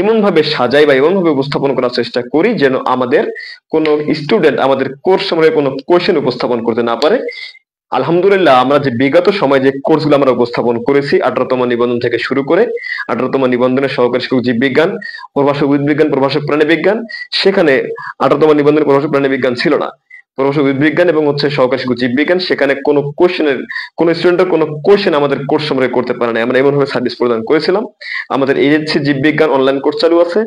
এমন ভাবে সাজাই বা এমন ভাবে উপস্থাপন করার চেষ্টা করি যেন আমাদের কোনো স্টুডেন্ট আমাদের কোর্স সম্পর্কে কোনো কোশ্চেন উপস্থাপন করতে না পারে। আলহামদুলিল্লাহ, আমরা যে বিগত সময় যে কোর্সগুলো আমরা উপস্থাপন করেছি 18তম নিবন্ধন থেকে শুরু করে 18তম নিবন্ধনের সহকারী শিক্ষক জীববিজ্ঞান, প্রভাষক উদ্ভিদবিজ্ঞান, প্রভাষক প্রাণীবিজ্ঞান, সেখানে 18তম নিবন্ধনের প্রভাষক প্রাণীবিজ্ঞান ছিল না, প্রভাষক উদ্ভিদবিজ্ঞান এবং সহকারী শিক্ষক জীববিজ্ঞান, সেখানে কোনো স্টুডেন্টের কোনো কোশ্চেন আমাদের কোর্স সম্পর্কে করতে পারে না। আমরা এমনভাবে সার্ভিস প্রদান করেছিলাম। আমাদের এইচএসসি জীববিজ্ঞান অনলাইন কোর্স চালু আছে।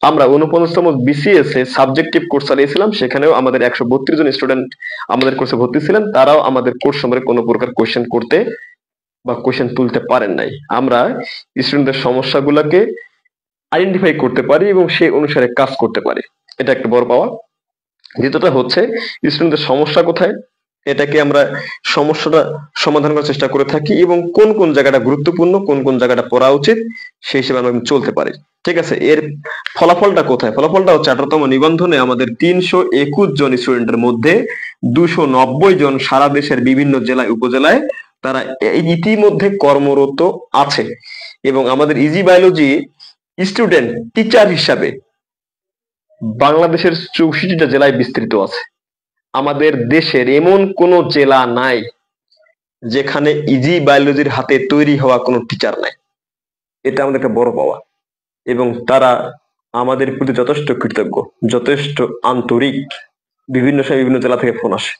আমরা 49তম বিসিএস এ সাবজেক্টিভ কোর্স চালিয়েছিলাম, সেখানেও আমাদের 132 জন স্টুডেন্ট আমাদের কোর্সে ভর্তি ছিলেন। তারাও আমাদের কোর্স সম্পর্কে কোনো প্রকার কোশ্চেন করতে বা কোশ্চেন তুলতে পারেন নাই। আমরা স্টুডেন্টদের সমস্যাগুলোকে আইডেন্টিফাই করতে পারি এবং সেই অনুসারে কাজ করতে পারি। এটা একটা বড় পাওয়া। দ্বিতীয়টা হচ্ছে স্টুডেন্টদের সমস্যা কোথায়, এটাকে আমরা সমস্যাটা সমাধান করার চেষ্টা করে থাকি এবং কোন কোন জায়গাটা গুরুত্বপূর্ণ, কোন কোন জায়গাটা পড়া উচিত, সেই হিসেবে আমরা চলতে পারি। ঠিক আছে? এর ফলাফলটা কোথায়? ফলাফলটা হচ্ছে 18তম নিবন্ধনে আমাদের 321 জন স্টুডেন্টের মধ্যে 290 জন সারা দেশের বিভিন্ন জেলায় উপজেলায় তারা ইতিমধ্যে কর্মরত আছে, এবং আমাদের ইজি বায়োলজি স্টুডেন্ট টিচার হিসাবে বাংলাদেশের 64টা জেলায় বিস্তৃত আছে। আমাদের দেশের এমন কোনো জেলা নাই যেখানে ইজি বায়োলজির হাতে তৈরি হওয়া কোনো টিচার নাই। এটা আমাদের একটা বড় পাওয়া, এবং তারা আমাদের প্রতি যথেষ্ট কৃতজ্ঞ, যথেষ্ট আন্তরিক। বিভিন্ন সময় বিভিন্ন জেলা থেকে ফোন আসে।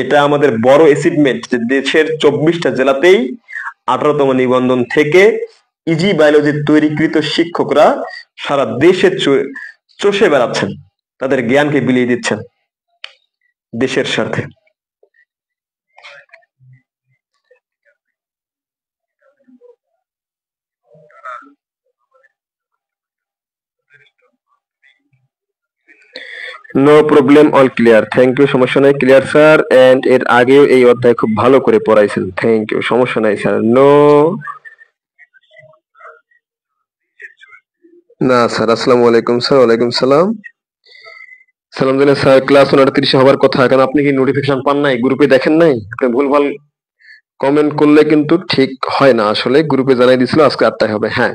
এটা আমাদের বড় অ্যাচিভমেন্ট যে দেশের 24টা জেলাতেই 18তম নিবন্ধন থেকে ইজি বায়োলজির তৈরিকৃত শিক্ষকরা সারা দেশে চষে বেড়াচ্ছেন, তাদের জ্ঞানকে বিলিয়ে দিচ্ছেন দেশের স্বার্থে। No problem, all clear. Thank you, সমস্যা নাই, ক্লিয়ার স্যার। এন্ড এর আগেও এই অধ্যায় খুব ভালো করে পড়াইছেন, থ্যাংক ইউ, সমস্যা নাই স্যার। নো, না স্যার। আসসালামু আলাইকুম স্যার। ওয়ালাইকুম সালাম। সালাম দিলেন স্যার। ক্লাস 29 হবার কথা, কেন আপনি কি নোটিফিকেশন পান নাই? গ্রুপে দেখেন নাই? আপনি ভুলভাল কমেন্ট করলে কিন্তু ঠিক হয় না। আসলে গ্রুপে জানাই দিয়েছিল আজকে 8টায় হবে। হ্যাঁ,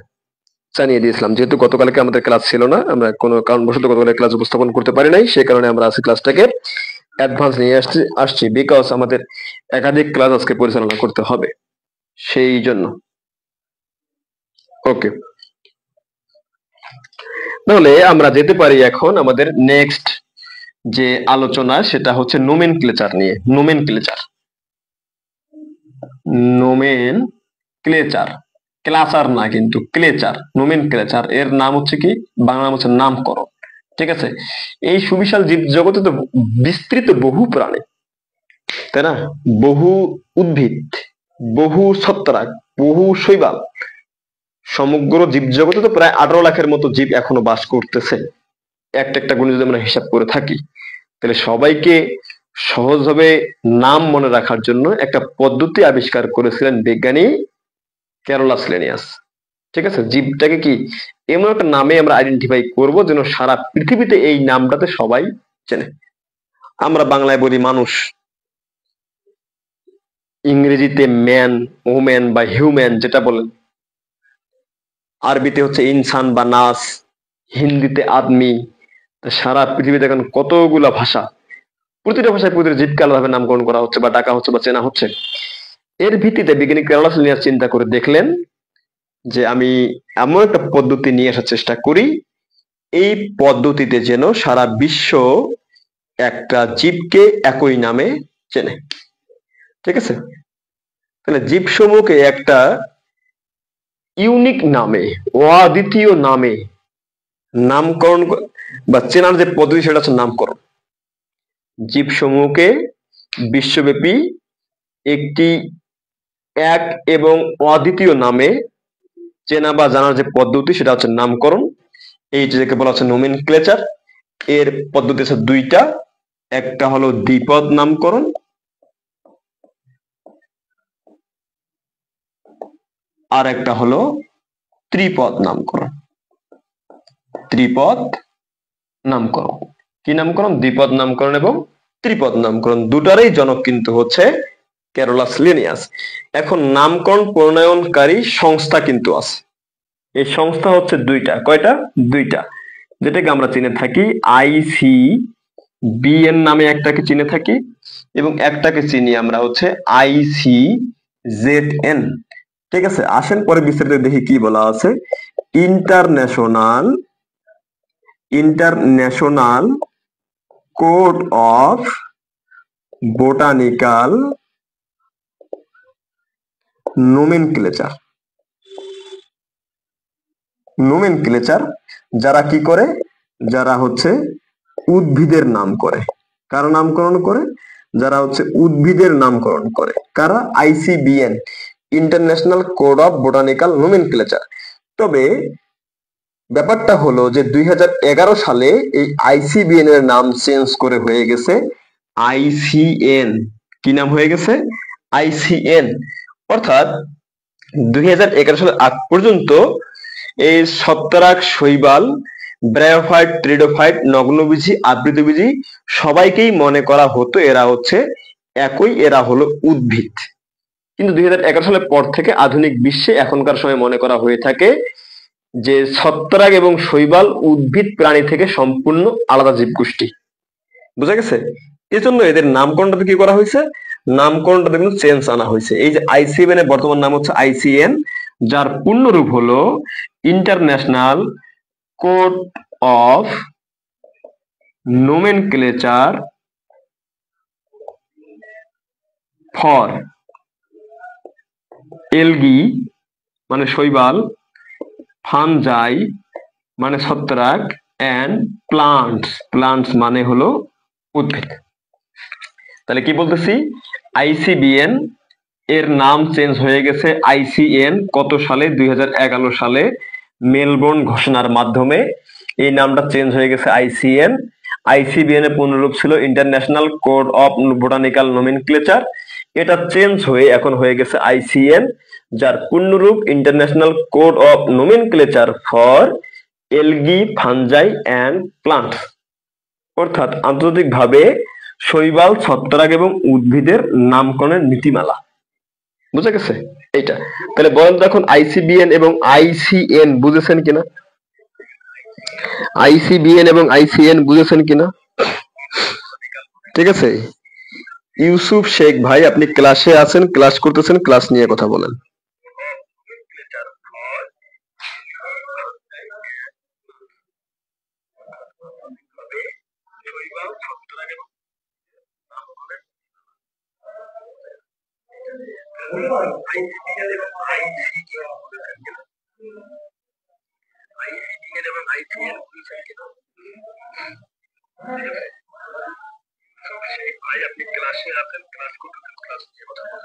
জানিয়ে দিয়েছিলাম। যেহেতু গতকালকে আমাদের ক্লাস ছিল না, আমরা কোনো কারণবশত গতকালকে ক্লাস উপস্থাপন করতে পারি নাই, সেই কারণে আমরা আজকে ক্লাসটাকে অ্যাডভান্স নিয়ে আসছি বিকজ আমাদের একাধিক ক্লাস আজকে পরিচালনা করতে হবে, সেই জন্য। ওকে, তাহলে আমরা যেতে পারি এখন আমাদের নেক্সট যে আলোচনা, সেটা হচ্ছে নোমেনক্লেচার নিয়ে। নোমেনক্লেচার, ক্লাসার না কিন্তু ক্লেচার, নোমেনক্লেচার এর নাম হচ্ছে কি, বাংলা নাম হচ্ছে নামকরণ। ঠিক আছে? এই সুবিশাল জীব জগতে তো বিস্তৃত বহু প্রাণী, তাই না? বহু উদ্ভিদ, বহু ছত্রাক, বহু শৈবাল, সমগ্র জীব জগতে তো প্রায় 18 লাখের মতো জীব এখনো বাস করতেছে একটা একটা গুণে যদি আমরা হিসাব করে থাকি। তাহলে সবাইকে সহজভাবে নাম মনে রাখার জন্য একটা পদ্ধতি আবিষ্কার করেছিলেন বিজ্ঞানী ক্যারোলাস লিনিয়াস। ঠিক আছে? জীবটাকে কি এমন একটা নামে আমরা আইডেন্টিফাই করব যেন সারা পৃথিবীতে এই নামটাতে সবাই চেনে। আমরা বাংলায় বলি মানুষ, ইংরেজিতে ম্যান, ওম্যান বা হিউম্যান যেটা বলেন, আরবিতে হচ্ছে ইনসান বা নাস, হিন্দিতে আদমি। সারা পৃথিবীতে এখন কতগুলা ভাষা, প্রতিটা ভাষায় প্রতিটা জীবকে আলাদাভাবে নামকরণ করা হচ্ছে বা ডাকা হচ্ছে বা চেনা হচ্ছে। এর ভিত্তিতে বিজ্ঞানী ক্যারোলাস লিনিয়াস চিন্তা করে দেখলেন যে আমি এমন একটা পদ্ধতি নিয়ে আসার চেষ্টা করি, এই পদ্ধতিতে যেন সারা বিশ্ব একটা জীবকে একই নামে চেনে। ঠিক আছে? তাহলে জীবসমূহকে একটা ইউনিক নামে, অদ্বিতীয় নামে নামকরণ বা চেনার যে পদ্ধতি, সেটা হচ্ছে নামকরণ। জীবসমূহকে বিশ্বব্যাপী একটি এক এবং অদ্বিতীয় নামে চেনা বা জানার যে পদ্ধতি, সেটা হচ্ছে নামকরণ। এইটাকে বলা হচ্ছে নোমেনক্লেচার। এর পদ্ধতি আছে দুইটা, একটা হলো দ্বিপদ নামকরণ, আর একটা হলো ত্রিপদ নামকরণ। ত্রিপদ নামকরণ। কি নামকরণ? দ্বিপদ নামকরণ এবং ত্রিপদ নামকরণ, দুটারই জনক কিন্তু হচ্ছে ক্যারোলাস লিনিয়াস। এখন নামকরণ প্রণয়নকারী সংস্থা কিন্তু আছে। এই সংস্থা হচ্ছে দুইটা। কয়টা? দুইটা, যেটাকে আমরা চিনে থাকি ICBN নামে একটাকে চিনে থাকি এবং একটাকে চিনি আমরা হচ্ছে ICZN। ঠিক আছে, আসেন পরে বিস্তারিত দেখি কি বলা আছে। International code of botanical nomenclature যারা কি করে? যারা হচ্ছে উদ্ভিদের নাম করে। কারা নামকরণ করে? যারা হচ্ছে উদ্ভিদের নামকরণ করে। কারা? ICBN, international code of botanical nomenclature. তবে ব্যাপারটা হলো যে 2011 সালে এই ICBN এর নাম চেঞ্জ করে হয়ে গেছে ICN। কি নাম হয়ে গেছে? ICN। অর্থাৎ 2011 সালের আগ পর্যন্ত এই ছত্রাক, শৈবাল, ব্রায়োফাইট, ট্রিডোফাইট, নগ্নবীজি, আবৃতবীজি সবাইকেই মনে করা হতো এরা হচ্ছে একই, এরা হলো উদ্ভিদ। কিন্তু 2011 সালের পর থেকে আধুনিক বিশ্বে এখনকার সময় মনে করা হয়ে থাকে যে ছত্রাক এবং শৈবাল উদ্ভিদ প্রাণী থেকে সম্পূর্ণ আলাদা জীবগোষ্ঠী। বুঝা গেছে? এজন্য এদের নামকরণটা কি করা হয়েছে? নামকরণটা কিন্তু চেঞ্জ আনা হয়েছে। এই যে ICBN এর বর্তমান নাম হচ্ছে ICN, যার পূর্ণরূপ হলো international code of nomenclature for algae মানে শৈবাল, ফানজাই মানে ছত্রাক, অ্যান্ড প্লান্টস মানে হলো উদ্ভিদ। তাহলে কি বলতেছি? ICBN এর নাম চেঞ্জ হয়ে গেছে ICN কত সালে? 2011 সালে মেলবোর্ন ঘোষণার মাধ্যমে এই নামটা চেঞ্জ হয়ে গেছে ICN। ICBN এর পূর্ণরূপ ছিল international code of botanical nomenclature. এটা চেঞ্জ হয়ে এখন হয়ে গেছে ICN, যার পূর্ণরূপ international code of nomenclature for algae, fungi and plants. অর্থাৎ আন্তর্জাতিকভাবে শৈবাল, ছত্রাক এবং উদ্ভিদের নামকরণের নীতিমালা। বুঝা গেছে? এইটা তাহলে বলেন তো এখন ICBN এবং ICN বুঝেছেন কিনা? ICBN এবং ICN বুঝেছেন কিনা? ঠিক আছে, ইউসুফ শেখ ভাই, আপনি ক্লাসে আছেন, ক্লাস করতেছেন, ক্লাস নিয়ে কথা বলেন। ভাই আপনি ক্লাসে আছেন, ক্লাস করতেছেন, ক্লাস নিয়ে কথা বলেন।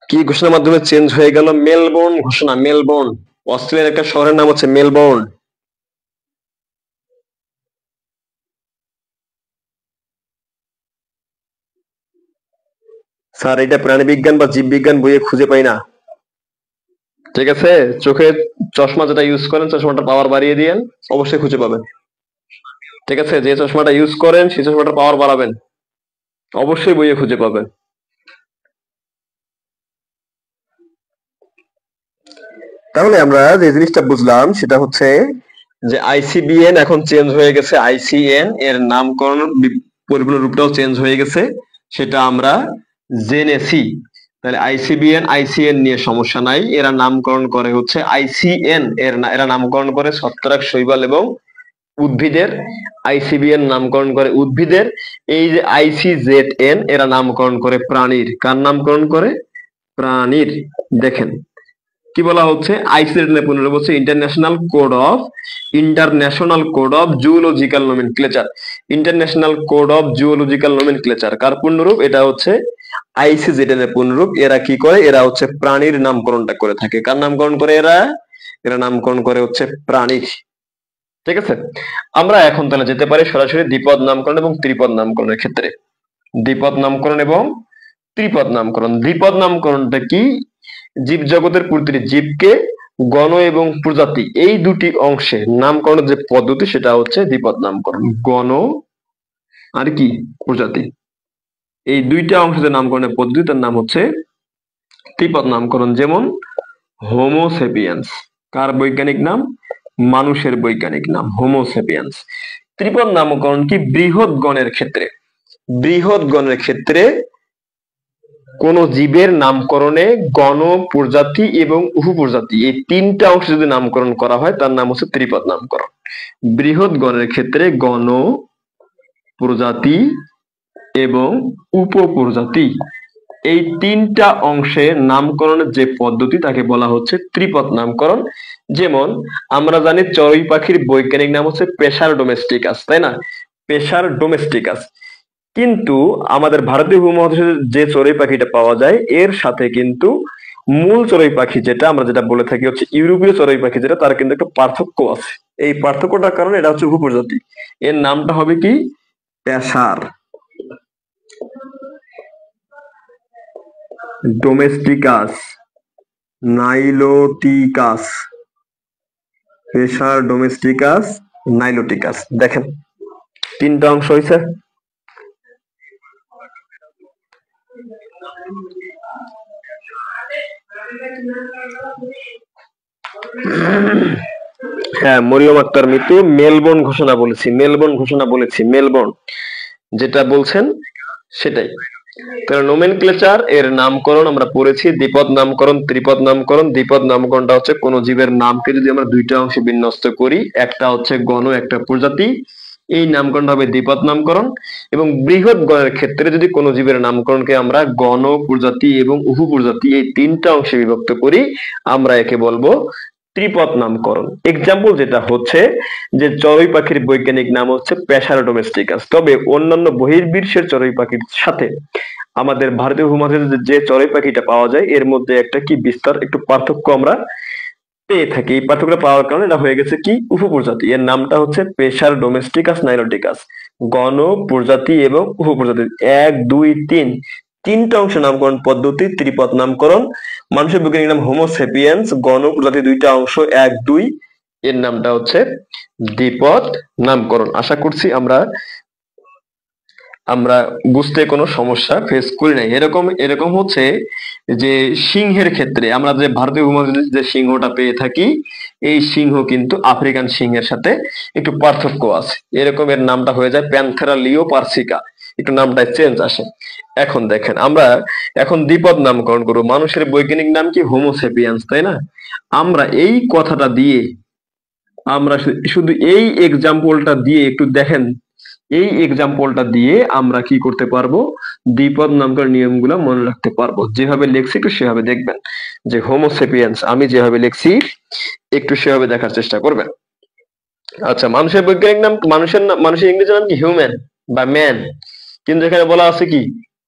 কি ঘোষণার মাধ্যমে চেঞ্জ হয়ে গেল? মেলবোর্ন ঘোষণা। মেলবোর্ন, অস্ট্রেলিয়ার একটা শহরের নাম হচ্ছে মেলবোর্ন। স্যার এটা প্রাণীবিজ্ঞান বা জীববিজ্ঞান বইয়ে খুঁজে পাই না। ঠিক আছে, চোখে চশমা যেটা ইউজ করেন চশমাটা পাওয়ার বাড়িয়ে দিয়েন, অবশ্যই খুঁজে পাবেন। ঠিক আছে, যে চশমাটা ইউজ করেন সেই চশমাটার পাওয়ার বাড়াবেন, অবশ্যই বইয়ে খুঁজে পাবেন। তাহলে আমরা যে জিনিসটা বুঝলাম সেটা হচ্ছে যে ICBN এখন চেঞ্জ হয়ে গেছে ICN, এর নামকরণ পরিপূর্ণ রূপটাও চেঞ্জ হয়ে গেছে, সেটা আমরা জেনেছি। তাহলে আইসিবিএন আইসিএন নিয়ে সমস্যা নাই, এরা নামকরণ করে হচ্ছে আইসিএন এরা নামকরণ করে ছত্রাক, শৈবাল এবং উদ্ভিদের। আইসিবিএন নামকরণ করে উদ্ভিদের। এই যে আইসিজেডএন এরা নামকরণ করে প্রাণীর। কার নামকরণ করে? প্রাণীর। দেখেন কি বলা হচ্ছে, আইসিজেডএন এর পুনরূপ হচ্ছে international code of zoological nomenclature. International code of zoological nomenclature কার পূর্ণরূপ? এটা হচ্ছে আইসিজেডএন এর পূর্ণরূপ। এরা কি করে? এরা হচ্ছে প্রাণীর নামকরণটা করে থাকে। কার নামকরণ করে এরা নামকরণ করে হচ্ছে প্রাণীর। ঠিক আছে, আমরা এখন তাহলে যেতে পারি সরাসরি দ্বিপদ নামকরণ এবং ত্রিপদ নামকরণের ক্ষেত্রে। দ্বিপদ নামকরণ এবং ত্রিপদ নামকরণ। দ্বিপদ নামকরণটা কি? জীব জগতের প্রতিটি জীবকে গণ এবং প্রজাতি এই দুটি অংশে নামকরণের যে পদ্ধতি সেটা হচ্ছে দ্বিপদ নামকরণ। গণ আর কি প্রজাতি, এই দুইটা অংশে যে নামকরণের পদ্ধতি তার নাম হচ্ছে ত্রিপদ নামকরণ। যেমন হোমোসেপিয়েন্স, কার বৈজ্ঞানিক নাম? মানুষের বৈজ্ঞানিক নাম হোমোসেপিয়েন্স। ত্রিপদ নামকরণ কি? বৃহৎ গণের ক্ষেত্রে। বৃহৎ গণের ক্ষেত্রে কোন জীবের নামকরণে গণ, প্রজাতি এবং উপপ্রজাতি এই তিনটা অংশ যদি নামকরণ করা হয় তার নাম হচ্ছে ত্রিপদ নামকরণ। বৃহৎ গণের ক্ষেত্রে গণ, প্রজাতি এবং উপপ্রজাতি এই তিনটা অংশে নামকরণের যে পদ্ধতি তাকে বলা হচ্ছে ত্রিপদ নামকরণ। যেমন আমরা জানি চড়ুই পাখির বৈজ্ঞানিক নাম হচ্ছে পেসার ডোমেস্টিকাস, তাই না? Pacer domesticus. কিন্তু আমাদের ভারতীয় উপমহাদেশে যে চড়ুই পাখিটা পাওয়া যায় এর সাথে কিন্তু মূল চড়ুই পাখি যেটা আমরা যেটা বলে থাকি হচ্ছে ইউরোপীয় চড়ুই পাখি যেটা, তার কিন্তু একটা পার্থক্য আছে। এই পার্থক্যটার কারণে এটা হচ্ছে উপপ্রজাতি। এর নামটা হবে কি? Pacer domesticus niloticus. Pacer domesticus niloticus. দেখেন তিনটা অংশ হয়েছে। হ্যাঁ, মরিয়ম আক্তার মিতু মেলবোর্ন ঘোষণা বলেছি, মেলবোর্ন যেটা বলছেন সেটাই। তাহলে নোমেনক্লেচার এর নামকরণ আমরা পড়েছি দ্বিপদ নামকরণ, ত্রিপদ নামকরণ। দ্বিপদ নামকরণটা হচ্ছে কোন জীবের নামকে যদি আমরা দুইটা অংশে বিন্যস্ত করি, একটা হচ্ছে গণ, একটা প্রজাতি, এই নামকরণ হবে দ্বিপদ নামকরণ। এবং বৃহৎ গণের ক্ষেত্রে যদি কোনো জীবের নামকরণকে আমরা গণ, প্রজাতি এবং উপপ্রজাতি এই তিনটা অংশে বিভক্ত করি আমরা একে বলবো ত্রিপদ নামকরণ। এক্সাম্পল যেটা হচ্ছে যে চড়ুই পাখির বৈজ্ঞানিক নাম হচ্ছে পেসার ডোমেস্টিকাস, তবে অন্যান্য বহির্বিশ্বের চড়ুই পাখির সাথে আমাদের ভারতীয় উপমহাদেশে যে চড়ুই পাখিটা পাওয়া যায় এর মধ্যে একটা কি বিস্তার একটু পার্থক্য আমরা পেয়ে থাকি। এই পার্থক্যটা পাওয়ার কারণে এটা হয়ে গেছে কি উপপ্রজাতি। এর নামটা হচ্ছে পেসার ডোমেস্টিকাস নাইলোটিকাস। গণ, প্রজাতি এবং উপপ্রজাতি 1 2 3 তিনটা অংশ নামকরণ পদ্ধতি ত্রিপদ নামকরণ। মানুষের বৈজ্ঞানিক নাম হোমোসেপিয়েন্স। গণ, প্রজাতি দুইটা অংশ 1 2, এর নামটা হচ্ছে দ্বিপদ নামকরণ। আশা করছি আমরা বুঝতে কোনো সমস্যা ফেস করি নাই। এরকম হচ্ছে যে সিংহের ক্ষেত্রে আমরা যে ভারতীয় উপমহাদেশে যে সিংহটা পেয়ে থাকি এই সিংহ কিন্তু আফ্রিকান সিংহের সাথে একটু পার্থক্য আছে। এরকম এর নামটা হয়ে যায় প্যান্থেরা লিওপার্সিকা, একটু নামটা চেঞ্জ আসে। এখন দেখেন আমরা এখন দ্বিপদ নামকরণ করবো। মানুষের বৈজ্ঞানিক নাম কি? হোমোসেপিয়েন্স, তাই না? আমরা এই কথাটা দিয়ে আমরা শুধু এই এক্সাম্পলটা দিয়ে একটু দেখেন, এই এক্সাম্পলটা দিয়ে আমরা কি করতে পারবো? দ্বিপদ নামকরণ নিয়মগুলো মনে রাখতে পারবো। যেভাবে লিখছি একটু সেভাবে দেখবেন, যে হোমোসেপিয়েন্স আমি যেভাবে লিখছি একটু সেভাবে দেখার চেষ্টা করবেন। আচ্ছা, মানুষের বৈজ্ঞানিক নাম, মানুষের ইংরেজি নাম কি? হিউম্যান বা ম্যান, কিন্তু এখানে বলা আছে কি?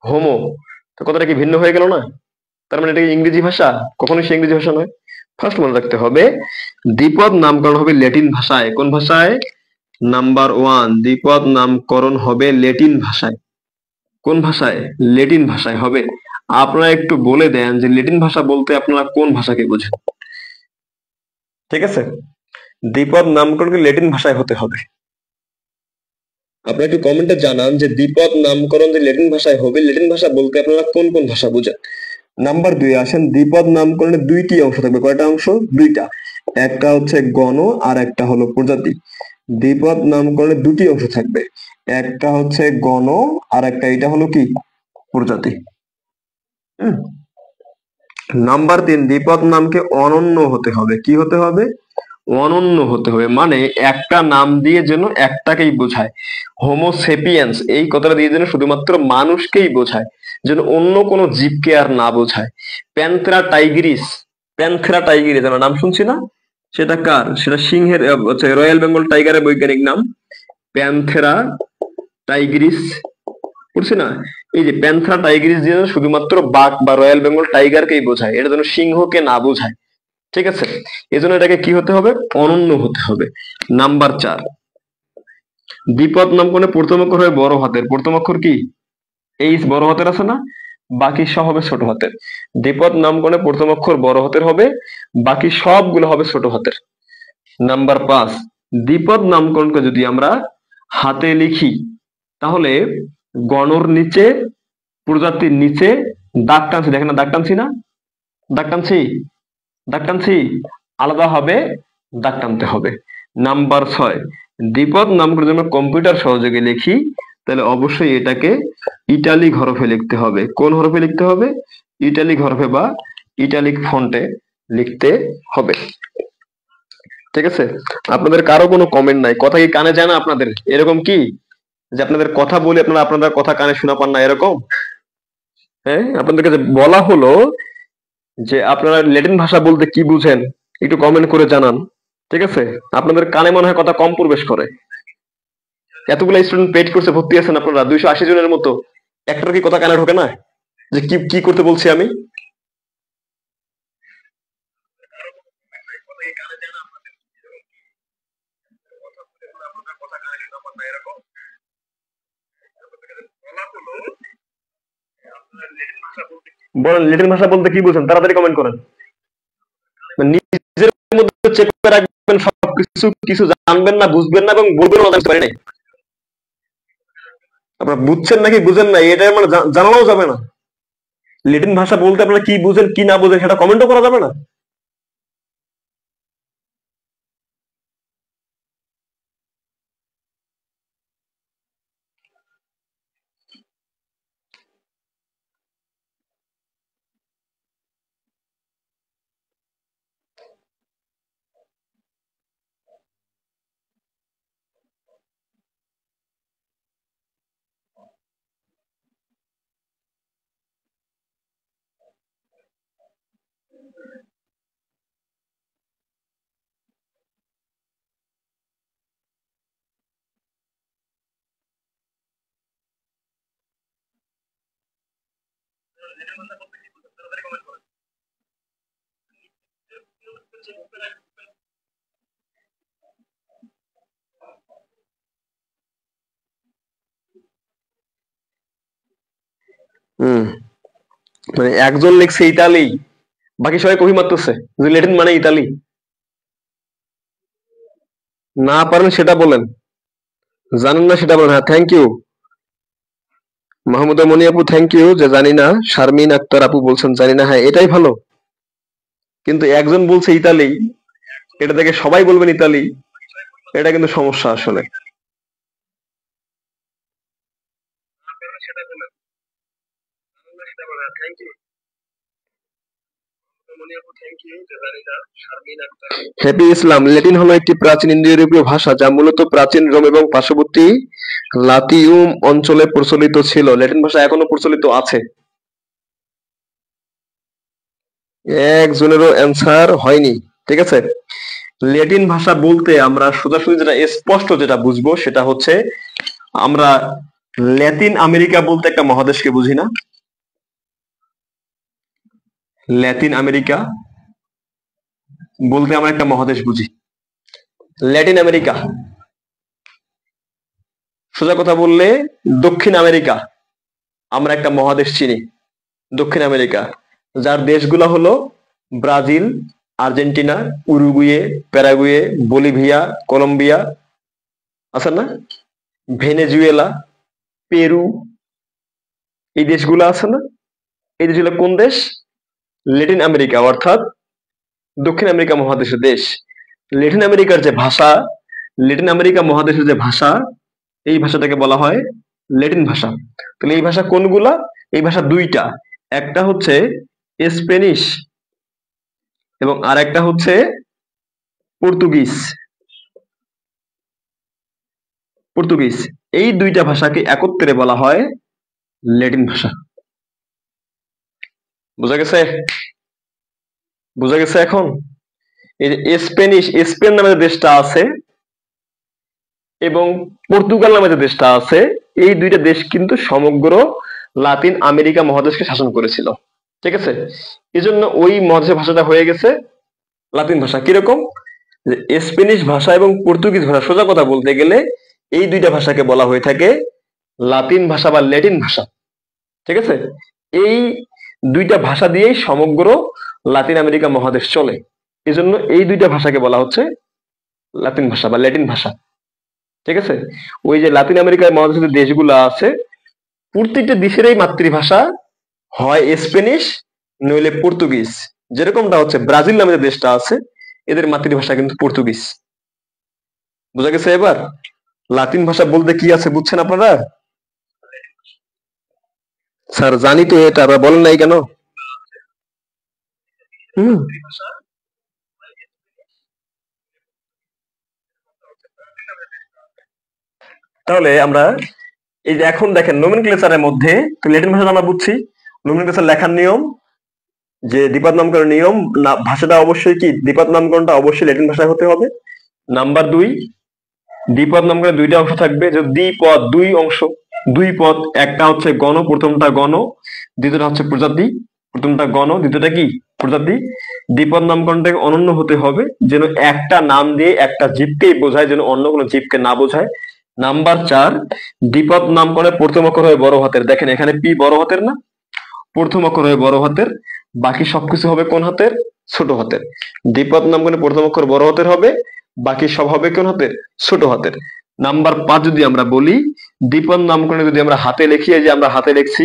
হোমো। তো কথাটা কি ভিন্ন হয়ে গেল না? তার মানে এটা ইংরেজি ভাষা? কখনোই সে ইংরেজি ভাষা নয়। ফার্স্ট মনে রাখতে হবে দ্বিপদ নামকরণ হবে ল্যাটিন ভাষায়। কোন ভাষায়? নাম্বার 1, দ্বিপদ নামকরণ হবে ল্যাটিন ভাষায়। কোন ভাষায়? ল্যাটিন ভাষায় হবে। আপনারা একটু বলে দেন যে ল্যাটিন ভাষা বলতে আপনারা কোন ভাষাকে বোঝেন? ঠিক আছে, দ্বিপদ নামকরণকে ল্যাটিন ভাষায় হতে হবে। আপনারা একটু কমেন্টে জানান যে দ্বিপদ নামকরণ যে ল্যাটিন ভাষায় হবে, ল্যাটিন ভাষা বলতে আপনারা কোন কোন ভাষা বোঝেন। নাম্বার 2 আসেন, দ্বিপদ নামকরণে দুইটি অংশ থাকবে। কয়টা অংশ? দুইটা। একটা হচ্ছে গণ আর একটা হলো প্রজাতি। দ্বিপদ নামকরণে দুটি অংশ থাকবে, একটা হচ্ছে গণ, আর একটা এটা হলো কি প্রজাতি। হুম। নাম্বার 3, দ্বিপদ নামকে অনন্য হতে হবে। কি হতে হবে? অনন্য হতে হবে, মানে একটা নাম দিয়ে যেন একটাকেই বোঝায়। হোমোসেপিয়েন্স এই কথাটা দিয়ে যেন শুধুমাত্র মানুষকেই বোঝায়, যেন অন্য কোনো জীবকে আর না বোঝায়। প্যান্থেরা টাইগ্রিস, প্যান্থেরা টাইগ্রিস আমরা নাম শুনছি না? সেটা কার? সেটা সিংহের, হচ্ছে রয়্যাল বেঙ্গল টাইগারের বৈজ্ঞানিক নাম প্যান্থেরা টাইগ্রিস। বুঝছি না? এই যে প্যান্থেরা টাইগ্রিস দিয়ে শুধুমাত্র বাঘ বা রয়্যাল বেঙ্গল টাইগারকেই বোঝায়, এটা যেন সিংহকে না বোঝায়। ঠিক আছে, এজন্য এটাকে কি হতে হবে? অনন্য হতে হবে। নাম্বার 4, দ্বিপদ নামকরণে প্রথম অক্ষর হবে বড় হাতের। প্রথম অক্ষর কি? এইচ বড় হাতের আছে না? বাকি সব হবে ছোট হাতের। দ্বিপদ নামকরণে প্রথম অক্ষর বড় হাতের হবে, বাকি সবগুলো হবে ছোট হাতের। নাম্বার 5, দ্বিপদ নামকরণকে যদি আমরা হাতে লিখি তাহলে গণর নিচে, প্রজাতির নিচে দাগ টানছি, দেখেন না দাগ টানছি না? দাগ টানছি, দাগ টানছি, আলাদা হবে, দাগ টানতে হবে। নাম্বার 6, দ্বিপদ নামকরণ যদি আমরা কম্পিউটার সহযোগে লিখি তাহলে অবশ্যই এটাকে ইটালিক হরফে লিখতে হবে। কোন হরফে লিখতে হবে? ইটালিক হরফে বা ইটালিক ফন্টে লিখতে হবে। ঠিক আছে, আপনাদের কারো কোনো কমেন্ট নাই? কথা কি কানে যায় না আপনাদের? এরকম কি যে আপনাদের কথা বলে আপনারা আপনাদের কথা কানে শোনা পান না এরকম? হ্যাঁ, আপনাদেরকে যে বলা হলো যে আপনারা ল্যাটিন ভাষা বলতে কি বুঝেন একটু কমেন্ট করে জানান। ঠিক আছে, আপনাদের কানে মনে হয় কথা কম প্রবেশ করে। এতগুলো স্টুডেন্ট পেড কোর্সে ভর্তি আছেন আপনারা 280 জনের মতো, একটার কি কথা কানে ঢোকে না যে কি কি করতে বলছি আমি? বলেন ল্যাটিন ভাষা বলতে কি বুঝেন, তাড়াতাড়ি কমেন্ট করেন। নিজের মধ্যে চেক করে রাখবেন, সবকিছু কিছু জানবেন না, বুঝবেন না এবং বলবেন না আমি পারি নাই। আপনারা বুঝছেন নাকি বুঝেন না এটা মানে জানানোও যাবে না। ল্যাটিন ভাষা বলতে আপনারা কি বুঝেন কি না বুঝেন সেটা কমেন্টও করা যাবে না। হুম, মানে একজন লিখছে ইতালি, বাকি সবাই কপি মারতেছে যে ল্যাটিন মানে ইতালি। না পারেন সেটা বলেন, জানেন না সেটা বলেন। হ্যাঁ, থ্যাংক ইউ মাহমুদা মনি আপু, থ্যাংক ইউ যে জানি না। শারমিন আক্তার আপু বলছেন জানি না, হ্যাঁ এটাই ভালো। কিন্তু একজন বলছে ইতালি, এটা থেকে সবাই বলবেন ইতালি, এটা কিন্তু সমস্যা আসলে। হ্যাপি ইসলাম, ল্যাটিন হলো একটি প্রাচীন ইন্দো ইউরোপীয় ভাষা যা মূলত প্রাচীন রোম এবং পার্শ্ববর্তী লাতিউম অঞ্চলে প্রচলিত ছিল। ল্যাটিন ভাষা এখনো প্রচলিত আছে। একজনেরও অ্যান্সার হয়নি। ঠিক আছে, ল্যাটিন ভাষা বলতে আমরা সোজাসুজি যেটা স্পষ্ট যেটা বুঝবো সেটা হচ্ছে আমরা ল্যাতিন আমেরিকা বলতে একটা মহাদেশকে বুঝি না? ল্যাতিন আমেরিকা বলতে আমরা একটা মহাদেশ বুঝি, ল্যাটিন আমেরিকা। সোজা কথা বললে দক্ষিণ আমেরিকা আমরা একটা মহাদেশ চিনি, দক্ষিণ আমেরিকা, যার দেশগুলো হলো Brazil, Argentina, Uruguay, Paraguay, Bolivia, Colombia, আছে না, ভেনেজুয়েলা, পেরু, এই দেশগুলো আছে না? এই দেশগুলো কোন দেশ? ল্যাটিন আমেরিকা, অর্থাৎ দক্ষিণ আমেরিকা মহাদেশের দেশ। ল্যাটিন আমেরিকার যে ভাষা, ল্যাটিন আমেরিকা মহাদেশের যে ভাষা এই ভাষাটাকে বলা হয় ল্যাটিন ভাষা। তাহলে এই ভাষা কোনগুলা? এই ভাষা দুইটা, একটা হচ্ছে স্প্যানিশ এবং আর একটা হচ্ছে পর্তুগিজ। পর্তুগিজ, এই দুইটা ভাষাকে একত্রে বলা হয় ল্যাটিন ভাষা। বোঝা গেছে? বোঝা গেছে এখন? এই যে স্প্যানিশ, স্পেন নামে যে দেশটা আছে এবং পর্তুগাল নামে যে দেশটা আছে, এই দুইটা দেশ কিন্তু সমগ্র লাতিন আমেরিকা মহাদেশকে শাসন করেছিল। ঠিক আছে? এজন্য ওই মহাদেশের ভাষাটা হয়ে গেছে লাতিন ভাষা। কিরকম? যে স্প্যানিশ ভাষা এবং পর্তুগিজ ভাষা, সোজা কথা বলতে গেলে এই দুইটা ভাষাকে বলা হয়ে থাকে লাতিন ভাষা বা ল্যাটিন ভাষা। ঠিক আছে? এই দুইটা ভাষা দিয়েই সমগ্র লাতিন আমেরিকা মহাদেশ চলে। এজন্য এই দুইটা ভাষাকে বলা হচ্ছে লাতিন ভাষা বা ল্যাটিন ভাষা। ঠিক আছে? ওই যে লাতিন আমেরিকার মহাদেশের যে দেশগুলো আছে, প্রত্যেকটা দেশেরই মাতৃভাষা হয় স্প্যানিশ নইলে পর্তুগিজ। যেরকমটা হচ্ছে ব্রাজিল নামে যে দেশটা আছে, এদের মাতৃভাষা কিন্তু পর্তুগিজ। বোঝা গেছে এবার? লাতিন ভাষা বলতে কি আছে বুঝছেন আপনারা? স্যার জানি তো, এটা আবার বলেন নাই কেন? হুম। তাহলে আমরা এই যে এখন দেখেন নোমেনক্লেচারের মধ্যে, তো ল্যাটিন ভাষাটা আমরা বুঝছি, নোমেনক্লেচার লেখার নিয়ম, যে দ্বিপদ নামকরণের নিয়ম, ভাষাটা অবশ্যই কি দ্বিপদ নামকরণটা অবশ্যই ল্যাটিন ভাষায় হতে হবে। নাম্বার 2, দ্বিপদ নামকরণে দুইটা অংশ থাকবে, যে দ্বিপদ দুই অংশ, দুই পদ, একটা হচ্ছে গণ, প্রথমটা গণ, দ্বিতীয়টা হচ্ছে প্রজাতি। প্রথমটা গণ, দ্বিতীয়টা কি প্রজাতি। দ্বিপদ নামকরণটাকে অনন্য হতে হবে, যেন একটা নাম দিয়ে একটা জীবকেই বোঝায়, যেন অন্য কোনো জীবকে না বোঝায়। নাম্বার 4, দ্বিপদ নামকরণে প্রথম অক্ষর হয় বড় হাতের। দেখেন এখানে পি বড় হাতের না, প্রথম অক্ষর হয় বড় হাতের, বাকি সবকিছু হবে কোন হাতের? ছোট হাতের। দ্বিপদ নামকরণে প্রথম অক্ষর বড় হাতের হবে, বাকি সব হবে কোন হাতের? ছোট হাতের। নাম্বার 5 যদি আমরা বলি, দ্বিপদ নামকরণে যদি আমরা হাতে লিখি, এই যে আমরা হাতে লিখছি,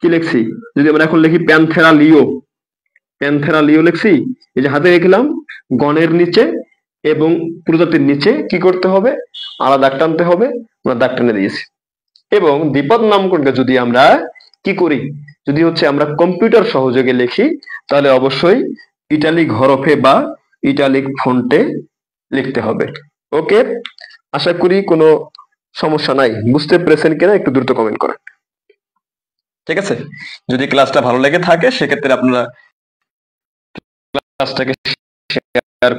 কি লিখছি? যদি আমরা এখন লিখি প্যানথেরা লিও, প্যানথেরা লিও লিখছি, এই যে হাতে লিখলাম, গণের নিচে এবং প্রজাতির নিচে কি করতে হবে? আলাদা দাগ টানতে হবে, আমরা দাগ টেনে দিয়েছি। এবং দ্বিপদ নামকরণকে যদি আমরা কি করি, যদি হচ্ছে আমরা কম্পিউটার সহযোগে লিখি, তাহলে অবশ্যই ইটালিক হরফে বা ইটালিক ফন্টে লিখতে হবে। ওকে, আশা করি কোনো সমস্যা নাই। বুঝতে পেরেছেন কিনা একটু দ্রুত কমেন্ট করেন। ঠিক আছে? যদি ক্লাসটা ভালো লেগে থাকে সেক্ষেত্রে আপনারা ক্লাসটাকে শেয়ার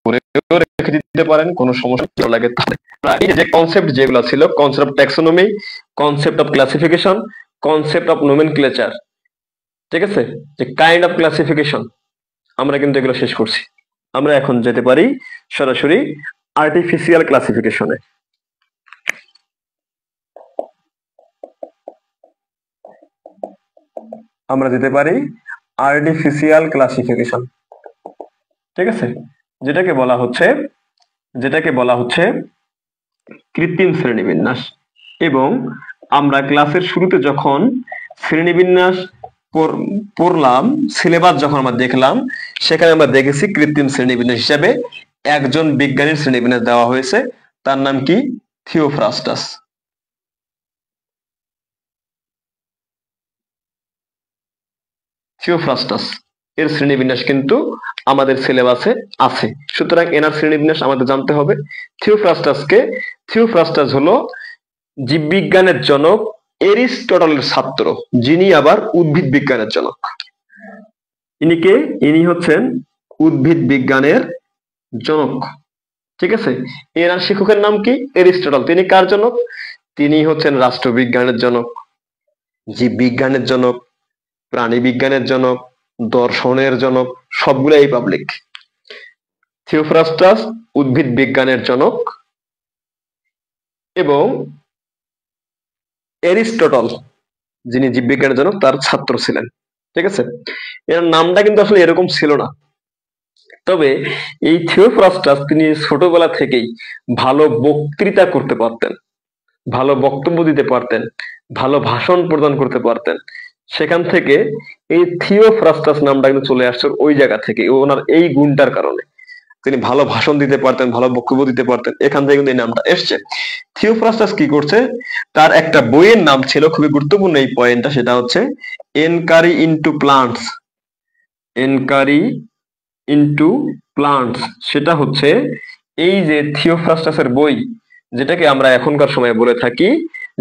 করে রেখে দিতে পারেন, কোনো সমস্যা ভালো লাগে তাহলে। এই যে কনসেপ্ট যেগুলো ছিল, concept of taxonomy, concept of classification, concept of nomenclature, ঠিক আছে, যে কাইন্ড অফ ক্লাসিফিকেশন, আমরা কিন্তু এগুলো শেষ করছি। আমরা এখন যেতে পারি সরাসরি আর্টিফিশিয়াল ক্লাসিফিকেশনে। আমরা যেতে পারি আর্টিফিশিয়াল ক্লাসিফিকেশন। ঠিক আছে? যেটাকে বলা হচ্ছে কৃত্রিম শ্রেণীবিন্যাস। এবং আমরা ক্লাসের শুরুতে যখন শ্রেণীবিন্যাস পড়লাম, সিলেবাস যখন আমরা দেখলাম, সেখানে আমরা দেখেছি কৃত্রিম শ্রেণীবিন্যাস হিসাবে একজন বিজ্ঞানীর শ্রেণীবিন্যাস দেওয়া হয়েছে, তার নাম কি? থিওফ্রাস্টাস। থিওফ্রাস্টাস এর শ্রেণীবিন্যাস কিন্তু আমাদের সিলেবাসে আছে, সুতরাং এনার শ্রেণীবিন্যাস আমাদের জানতে হবে। থিওফ্রাস্টাস হলো জীববিজ্ঞানের জনক এরিস্টটলের ছাত্র, যিনি আবার উদ্ভিদ বিজ্ঞানের জনক। ইনি হচ্ছেন উদ্ভিদ বিজ্ঞানের জনক। ঠিক আছে? এনার শিক্ষকের নাম কি? এরিস্টটল। তিনি কার জনক? তিনি হচ্ছেন রাষ্ট্রবিজ্ঞানের জনক, জীববিজ্ঞানের জনক, প্রাণী বিজ্ঞানের জনক, দর্শনের জনক, সবগুলাই পাবলিক। থিওফ্রাস্টাস উদ্ভিদ বিজ্ঞানের জনক এবং এরিস্টটল যিনি জীববিজ্ঞানের জনক তার ছাত্র ছিলেন। ঠিক আছে? এর নামটা কিন্তু আসলে এরকম ছিল না, তবে এই থিওফ্রাস্টাস তিনি ছোটবেলা থেকেই ভালো বক্তৃতা করতে পারতেন, ভালো বক্তব্য দিতে পারতেন, ভালো ভাষণ প্রদান করতে পারতেন। সেখান থেকে এই থিওফ্রাস্টাস নামটা কিন্তু চলে আসছে ওই জায়গা থেকে, ওনার এই গুণটার কারণে। তিনি ভালো ভাষণ দিতে পারতেন, ভালো বক্তব্য দিতে পারতেন, এখান থেকে কিন্তু এই নামটা এসছে। থিওফ্রাস্টাস কি করছে, তার একটা বইয়ের নাম ছিল, খুবই গুরুত্বপূর্ণ এই পয়েন্টটা, সেটা হচ্ছে এনকারি into plants. Enquiry into plants, সেটা হচ্ছে এই যে থিওফ্রাস্টাসের বই, যেটাকে আমরা এখনকার সময় বলে থাকি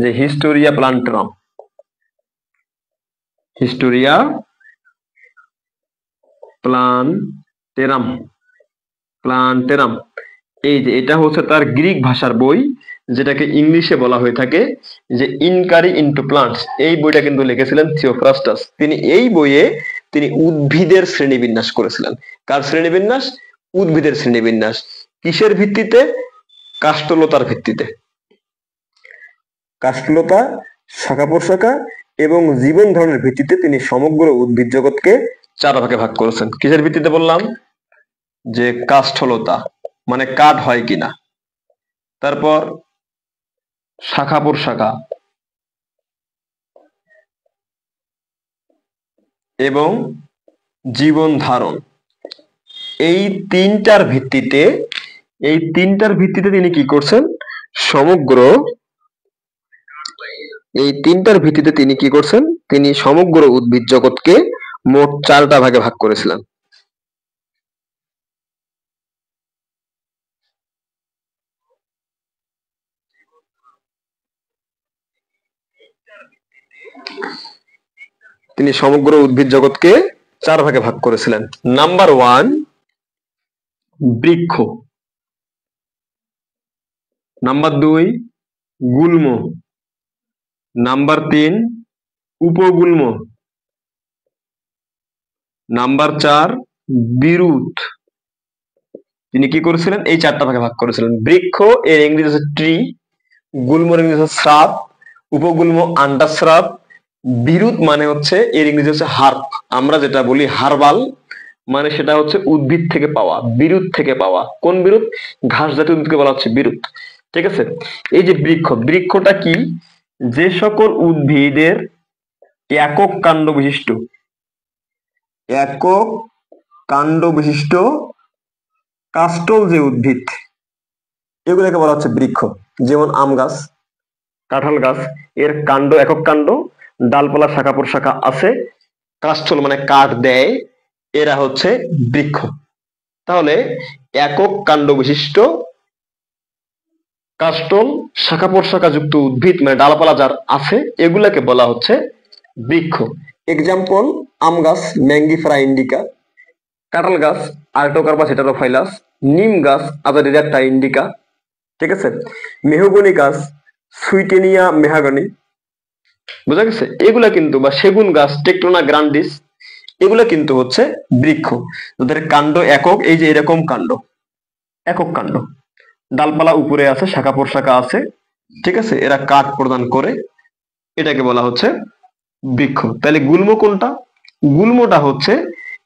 যে হিস্টোরিয়া প্লান্টারাম। হিস্টোরিয়া প্লান্টেরাম, প্লান্টেরাম, এই যে এটা হচ্ছে তার গ্রিক ভাষার বই, যেটাকে ইংলিশে বলা হয়ে থাকে যে ইনকারি ইনটু প্লান্টস। এই বইটা কিন্তু লিখেছিলেন থিওফ্রাস্টাস। তিনি এই বইয়ে তিনি উদ্ভিদের শ্রেণীবিন্যাস করেছিলেন। কার শ্রেণীবিন্যাস? উদ্ভিদের শ্রেণীবিন্যাস। কিসের ভিত্তিতে? কাষ্ঠলতার ভিত্তিতে। কাষ্ঠলতা, শাখা প্রশাখা এবং জীবন ধারণের ভিত্তিতে তিনি সমগ্র উদ্ভিদ জগৎকে 4 ভাগে ভাগ করেছেন। কিসের ভিত্তিতে বললাম? যে কাষ্ঠলতা মানে কাঠ হয় কিনা, তারপর শাখা প্রশাখা এবং জীবন ধারণ, এই তিনটার ভিত্তিতে তিনি কি করছেন? তিনি সমগ্র উদ্ভিদ জগৎকে মোট 4টা ভাগে ভাগ করেছিলেন। তিনি সমগ্র উদ্ভিদ জগৎকে 4 ভাগে ভাগ করেছিলেন। নাম্বার 1 বৃক্ষ, নাম্বার 2 গুল্ম, নাম্বার 3 উপগুল্ম, নাম্বার 4 বিরুৎ। তিনি কি করেছিলেন? এই 4টা ভাগে ভাগ করেছিলেন। বৃক্ষ এর ইংরেজি হচ্ছে ট্রি, গুল্মর ইংরেজি হচ্ছে শ্রাব, উপগুল্ম আন্ডারশ্রাব, বিরুৎ মানে হচ্ছে এর ইংরেজি হচ্ছে হার্ব। আমরা যেটা বলি হার্বাল, মানে সেটা হচ্ছে উদ্ভিদ থেকে পাওয়া, বিরুৎ থেকে পাওয়া। কোন বিরুৎ? ঘাস জাতীয় উদ্ভিদকে বলা হচ্ছে বিরুৎ। ঠিক আছে। এই যে বৃক্ষ, বৃক্ষটা কি? যে সকল উদ্ভিদের একক কাণ্ড বিশিষ্ট, একক কাণ্ড বিশিষ্ট কাস্টল যে উদ্ভিদ, এগুলোকে বলা হচ্ছে বৃক্ষ। যেমন আম গাছ, কাঁঠাল গাছ, এর কাণ্ড একক কাণ্ড, ডালপালা শাখা প্রশাখা আছে, কাষ্ঠল মানে কাঠ দেয়, এরা হচ্ছে বৃক্ষ। তাহলে একক কাণ্ড বিশিষ্ট কাষ্ঠল শাখা প্রশাখা যুক্ত উদ্ভিদ মানে ডালপালা যার আছে, এগুলাকে বলা হচ্ছে বৃক্ষ। এক্সাম্পল আম গাছ ম্যাঙ্গিফেরা ইন্ডিকা, কাঁঠাল গাছ আর্টোকার্পাস হেটারোফাইলাস, নিম গাছ আজাডিরাক্টা ইন্ডিকা। ঠিক আছে। মেহগনি গাছ সুইটেনিয়া মেহাগনি, বোঝা গেছে? এগুলা কিন্তু, বা সেগুন গাছ টেকটোনা গ্রান্ডিস, এগুলা কিন্তু হচ্ছে বৃক্ষ, যাদের কাণ্ড একক, এই যে এরকম কাণ্ড, একক কাণ্ড, ডালপালা উপরে আছে, শাখা প্রশাখা আছে। ঠিক আছে। এরা কাঠ প্রদান করে, এটাকে বলা হচ্ছে বৃক্ষ। তাহলে গুল্ম কোনটা? গুল্মটা হচ্ছে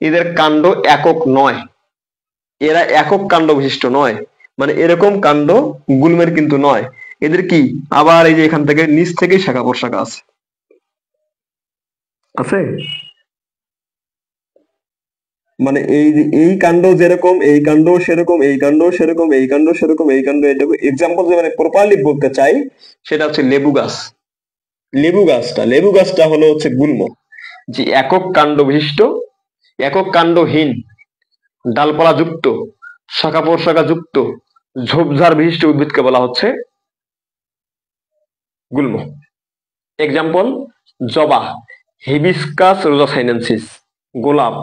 এদের কাণ্ড একক নয়, এরা একক কাণ্ড বিশিষ্ট নয়, মানে এরকম কাণ্ড গুল্মের কিন্তু নয়। এদের কি আবার এই যে এখান থেকে নিচ থেকেই শাখা প্রশাখা আছে, আছে মানে এই যে এই কাণ্ড যেরকম, এই কাণ্ড সেরকম, এই কাণ্ড সেরকম, এই কাণ্ড সেরকম, এই কাণ্ড এরকম। এক্সাম্পল যে মানে প্রপারলি বলতে চাই, সেটা হচ্ছে লেবু গাছ। লেবু গাছটা হলো হচ্ছে গুল্ম, যে একক কাণ্ড বিশিষ্ট, একক কাণ্ডহীন, ডালপালা যুক্ত, শাখা প্রশাখা যুক্ত, ঝোপঝাড় বিশিষ্ট উদ্ভিদকে বলা হচ্ছে গুল্ম। এক্সাম্পল জবা, হিবিস্কাস রোজা সাইনেন্সিস, গোলাপ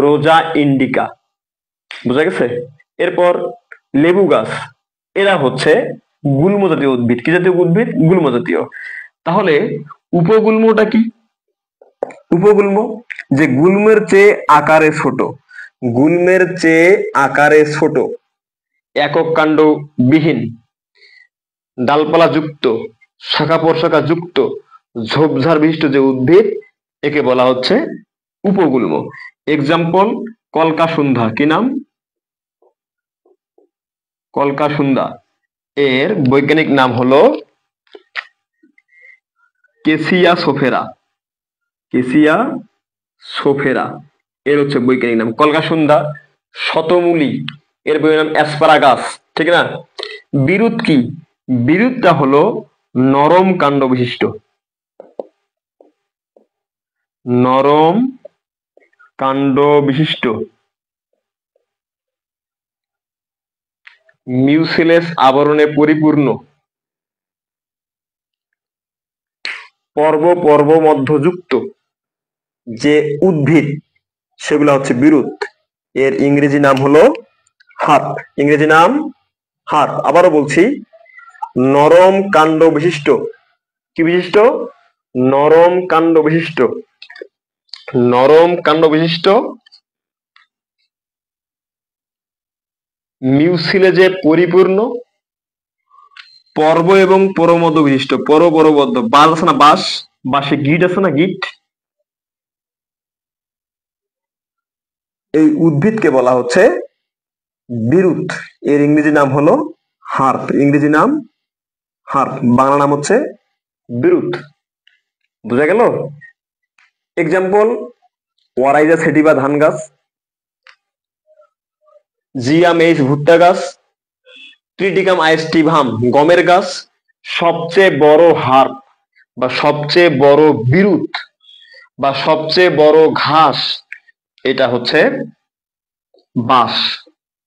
রোজা ইন্ডিকা। বোঝা গেছে? এরপর লেবু গাছ, এরা হচ্ছে গুল্ম জাতীয় উদ্ভিদ। কি জাতীয় উদ্ভিদ? গুল্ম জাতীয়। তাহলে উপগুল্মটা কি? উপগুল্ম যে গুল্মের চেয়ে আকারে ছোট, গুল্মের চেয়ে আকারে ছোট, একক কাণ্ড বিহীন, ডালপালা যুক্ত, শাখা প্রশাখা যুক্ত, ঝোপঝাড় বিশিষ্ট যে উদ্ভিদ, একে বলা হচ্ছে উপগুল্ম। এক্সাম্পল কলকাসুন্ধা। কি নাম? কলকাসুন্ধা। এর বৈজ্ঞানিক নাম হলো কেসিয়া সোফেরা, কেসিয়া সোফেরা, এর হচ্ছে বৈজ্ঞানিক নাম। কলকাসুন্ধা শতমূলী, এর বইয়ের নাম অ্যাসপারাগাস, ঠিক না? বিরুৎ কি? বিরুৎটা হলো নরম কাণ্ড বিশিষ্ট, নরম কাণ্ড বিশিষ্ট মিউসিলেস আবরণে পরিপূর্ণ পর্ব পর্ব মধ্যযুক্ত যে উদ্ভিদ সেগুলো হচ্ছে বিরুৎ। এর ইংরেজি নাম হলো হার্প, ইংরেজি নাম হার্প। আবারও বলছি, নরম কাণ্ড বিশিষ্ট, কি বিশিষ্ট? নরম কাণ্ড বিশিষ্ট, নরম কাণ্ড বিশিষ্ট মিউসিলেজে পরিপূর্ণ পর্ব এবং পরমধ্য বিশিষ্ট, পরবদ্ধ বাঁশ আছে না, বাঁশ, বাঁশে গিট আছে না, গিট, এই উদ্ভিদকে বলা হচ্ছে বিরুৎ। এর ইংরেজি নাম হলো হার্প, ইংরেজি নাম হার্প, বাংলা নাম হচ্ছে বিরুৎ। বুঝা গেল? এক্সাম্পল, ওয়ারাইজা সেটিভা ধান গাছ, জিয়ামেইস ভুট্টা গাছ, ট্রিটিকাম আইস্টিভাম গমের গাছ। সবচেয়ে বড় হার্প বা সবচেয়ে বড় বিরুৎ বা সবচেয়ে বড় ঘাস এটা হচ্ছে বাঁশ।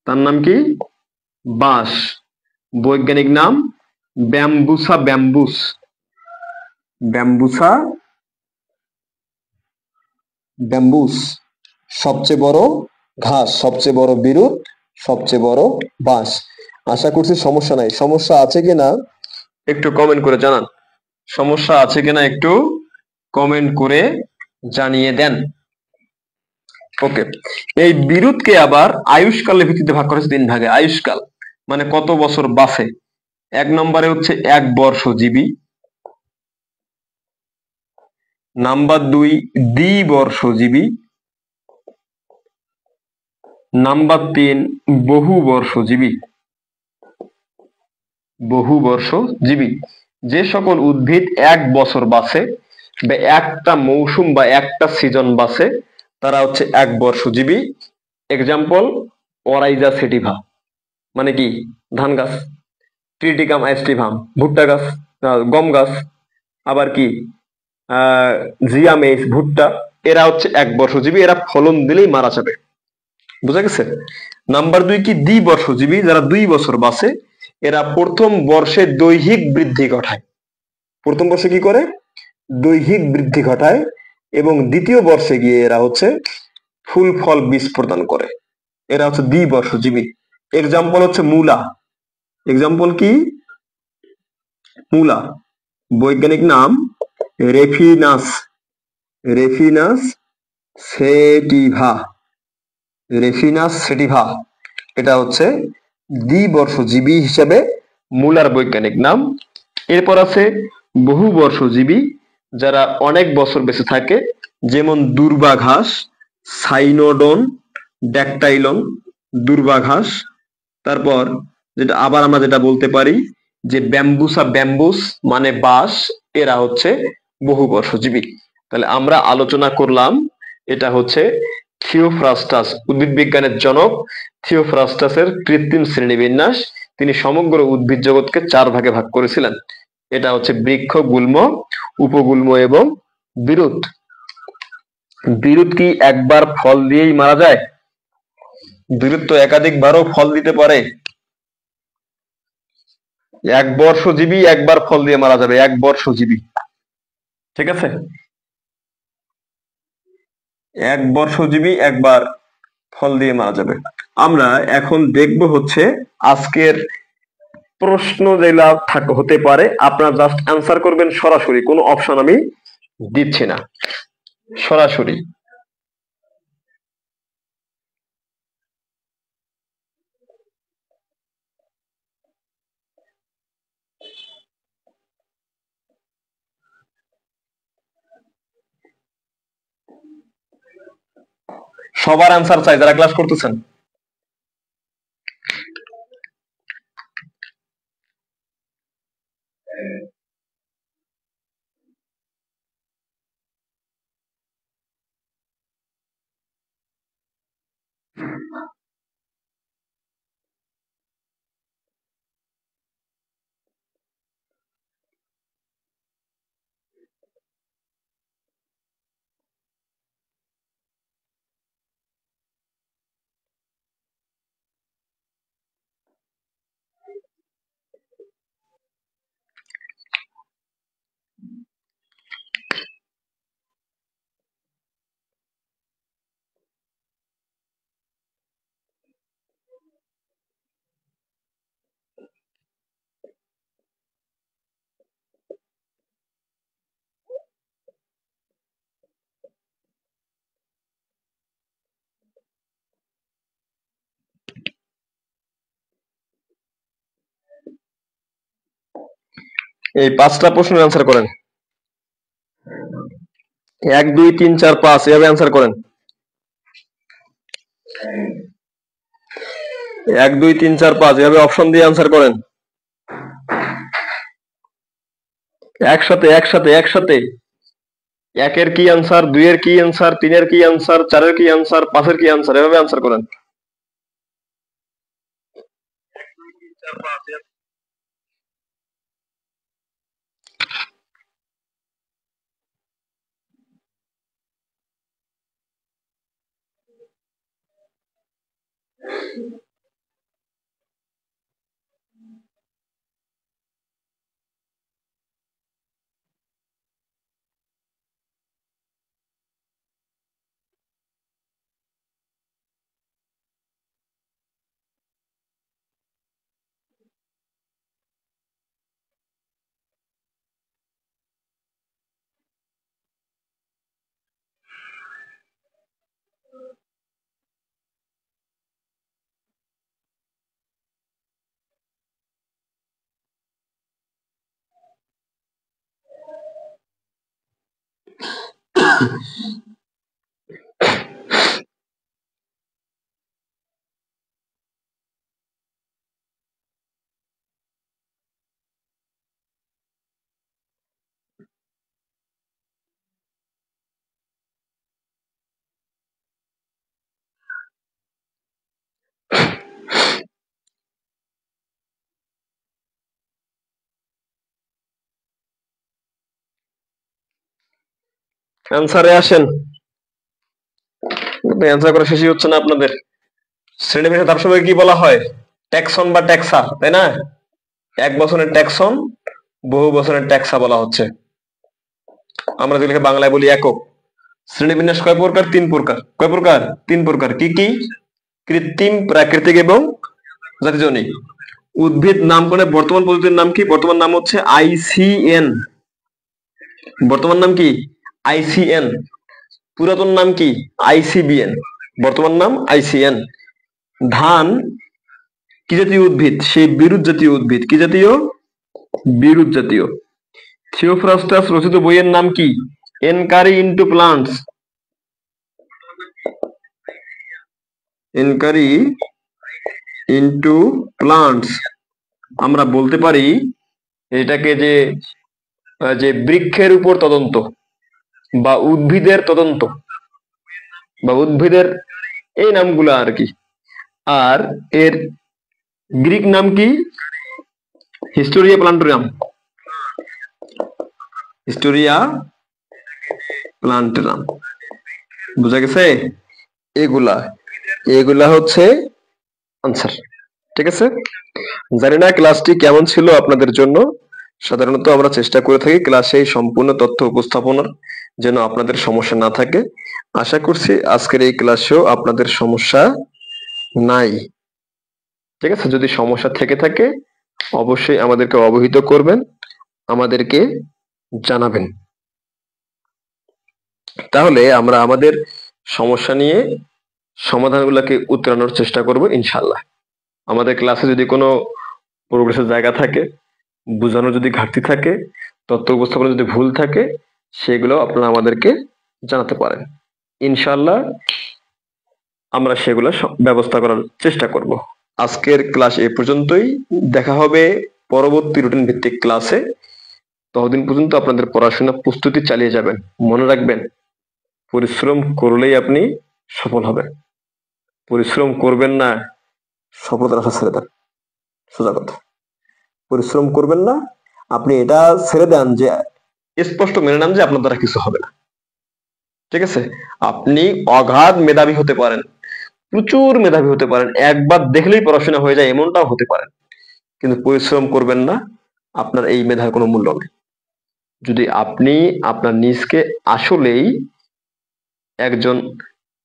তার নাম কি? বাঁশ। বৈজ্ঞানিক নাম ব্যাম্বুসা ব্যাম্বুস, ব্যাম্বুসা ব্যাম্বুস। সবচেয়ে বড় ঘাস, সবচেয়ে বড় বিরুৎ, সবচেয়ে বড় বাঁশ। আশা করছি সমস্যা নাই। সমস্যা আছে কিনা একটু কমেন্ট করে জানান, সমস্যা আছে কিনা একটু কমেন্ট করে জানিয়ে দেন। ওকে, এই বিরুৎকে আবার আয়ুষ্কালের ভিত্তিতে ভাগ করা হয়েছে 3 ভাগে। আয়ুষ্কাল মানে কত বছর বাঁচে। 1 নম্বরে হচ্ছে 1 বর্ষজীবী, নাম্বার 2 দ্বিবর্ষজীবী, নাম্বার 3 বহুবর্ষজীবী। বহুবর্ষজীবী যে সকল উদ্ভিদ 1 বছর বাঁচে বা একটা মৌসুম বা একটা সিজন বাঁচে তারা হচ্ছে 1 বর্ষজীবী। এক্সাম্পল, ওরাইজা সেটিভা মানে কি? ধান গাছ, ট্রিটিকাম আইস্টিভাম ভুট্টা গাছ, গম গাছ, আবার কি জিয়ামেইস ভুট্টা, এরা হচ্ছে 1 বর্ষজীবী, এরা ফলন দিলেই মারা যাবে। বুঝা গেছে? নাম্বার 2 কি? দ্বিবর্ষজীবী, যারা 2 বছর বাঁচে, এরা প্রথম বর্ষে দৈহিক বৃদ্ধি ঘটায়। প্রথম বর্ষে কি করে? দৈহিক বৃদ্ধি ঘটায় এবং দ্বিতীয় বর্ষে গিয়ে এরা হচ্ছে ফুল ফল বীজ প্রদান করে। এরা হচ্ছে দ্বিবর্ষজীবী। এক্সাম্পল হচ্ছে মূলা। এক্সাম্পল কি? মূলা। বৈজ্ঞানিক নাম রেফিনাস, রেফিনাস সেটিভা, রেফিনাস সেটিভা। এটা হচ্ছে দ্বিবর্ষজীবী হিসেবে মূলার বৈজ্ঞানিক নাম। এরপর আছে বহুবর্ষজীবী, যারা অনেক বছর বেঁচে থাকে, যেমন দূর্বা ঘাস, সাইনোডন, ড্যাকটাইলন, দূর্বা ঘাস। তারপর যেটা আবার আমরা যেটা বলতে পারি যে ব্যাম্বুসা ব্যাম্বুস মানে বাঁশ, এরা হচ্ছে বহুবর্ষজীবী। তাহলে আমরা আলোচনা করলাম, এটা হচ্ছে থিওফ্রাস্টাস, উদ্ভিদ বিজ্ঞানের জনক থিওফ্রাস্টাসের কৃত্রিম শ্রেণীবিন্যাস। তিনি সমগ্র উদ্ভিদ জগৎকে 4 ভাগে ভাগ করেছিলেন। এটা হচ্ছে বৃক্ষ, গুল্ম, উপগুল্ম এবং বিরুৎ। বিরুৎ কি একবার ফল দিয়েই মারা যায়? বিরুৎ তো একাধিকবারও ফল দিতে পারে। 1 বর্ষজীবী একবার ফল দিয়ে মারা যাবে, 1 বর্ষজীবী, ঠিক আছে? 1 বর্ষজীবী একবার ফল দিয়ে মারা যাবে। আমরা এখন দেখব হচ্ছে আজকের প্রশ্ন যেগুলা হতে পারে, আপনারা জাস্ট অ্যান্সার করবেন সরাসরি, কোনো অপশন আমি দিচ্ছি না, সরাসরি। সবার অ্যান্সার চাই যারা ক্লাস করতেছেন। এই 5টা প্রশ্নের অ্যান্সার করেন। 1 2 3 4 5 এভাবে অ্যান্সার করেন। 1 2 3 4 5 এভাবে অপশন দিয়ে অ্যান্সার করেন। একসাথে একসাথে একসাথে। 1 এর কি অ্যান্সার, 2 এর কি অ্যান্সার, 3 এর কি অ্যান্সার, 4 এর কি অ্যান্সার, 5 এর কি অ্যান্সার, এভাবে অ্যান্সার করেন। অ্যান্সারে আসেন। অ্যান্সার করা শেষই হচ্ছে না আপনাদের। শ্রেণীবিন্যাসে তার সময় কি বলা হয়? ট্যাক্সন বা ট্যাক্সা, তাই না? এক বছরের ট্যাক্সন, বহু বছরের ট্যাক্সা বলা হচ্ছে। আমরা যেগুলোকে বাংলায় বলি একক। শ্রেণীবিন্যাস কয় প্রকার? 3 প্রকার। কয় প্রকার? 3 প্রকার। কি কি? কৃত্রিম, প্রাকৃতিক এবং জাতিজনিক। উদ্ভিদ নামকরণের বর্তমান পদ্ধতির নাম কি? বর্তমান নাম হচ্ছে ICN। বর্তমান নাম কি? ICN। পুরাতন নাম কি? ICBN। বর্তমান নাম ICN। ধান কি জাতীয় উদ্ভিদ? সেই বিরুৎ জাতীয় উদ্ভিদ। কি জাতীয়? বিরুৎ জাতীয়। থিওফ্রাস্টাস রচিত বইয়ের নাম কি? Enquiry into plants. Enquiry into plants. আমরা বলতে পারি এটাকে যে যে বৃক্ষের উপর তদন্ত বা উদ্ভিদের তদন্ত বা উদ্ভিদের এই নামগুলো আর কি। আর এর গ্রিক নাম কি? হিস্টোরিয়া প্লান্টোরিয়াম। হিস্টোরিয়া প্লান্টোরিয়াম। বুঝা গেছে? এগুলা এগুলা হচ্ছে আনসার। ঠিক আছে? জানি না ক্লাসটি কেমন ছিল আপনাদের জন্য। সাধারণত আমরা চেষ্টা করে থাকি ক্লাসে সম্পূর্ণ তথ্য উপস্থাপনার, যেন আপনাদের সমস্যা না থাকে। আশা করছি আজকের এই ক্লাসেও আপনাদের সমস্যা নাই। ঠিক আছে? যদি সমস্যা থেকে থাকে অবশ্যই আমাদেরকে অবহিত করবেন, আমাদেরকে জানাবেন। তাহলে আমরা আমাদের সমস্যা নিয়ে সমাধানগুলোকে উতরানোর চেষ্টা করব ইনশাআল্লাহ। আমাদের ক্লাসে যদি কোনো প্রোগ্রেসের জায়গা থাকে, বোঝানোর যদি ঘাটতি থাকে, তথ্য উপস্থাপনা যদি ভুল থাকে, সেগুলো আপনারা আমাদেরকে জানাতে পারেন। ইনশাআল্লাহ আমরা সেগুলো ব্যবস্থা করার চেষ্টা করব। আজকের ক্লাস এ পর্যন্তই। দেখা হবে পরবর্তী রুটিন ভিত্তিক ক্লাসে। ততদিন পর্যন্ত আপনাদের পড়াশোনা প্রস্তুতি চালিয়ে যাবেন। মনে রাখবেন, পরিশ্রম করলেই আপনি সফল হবেন। পরিশ্রম করবেন না, সফলতার আশা ছেড়ে দেন। সোজা কথা। পরিশ্রম করবেন না, আপনি এটা ছেড়ে দেন যে স্পষ্ট মেনে নেন যে আপনার দ্বারা কিছু হবে না। ঠিক আছে? আপনি অগাধ মেধাবী হতে পারেন, প্রচুর মেধাবী হতে পারেন, একবার দেখলেই পড়াশোনা হয়ে যায় এমনটাও হতে পারেন, কিন্তু পরিশ্রম করবেন না, আপনার এই মেধার কোনো মূল্য নেই। যদি আপনি আপনার নিজকে আসলেই একজন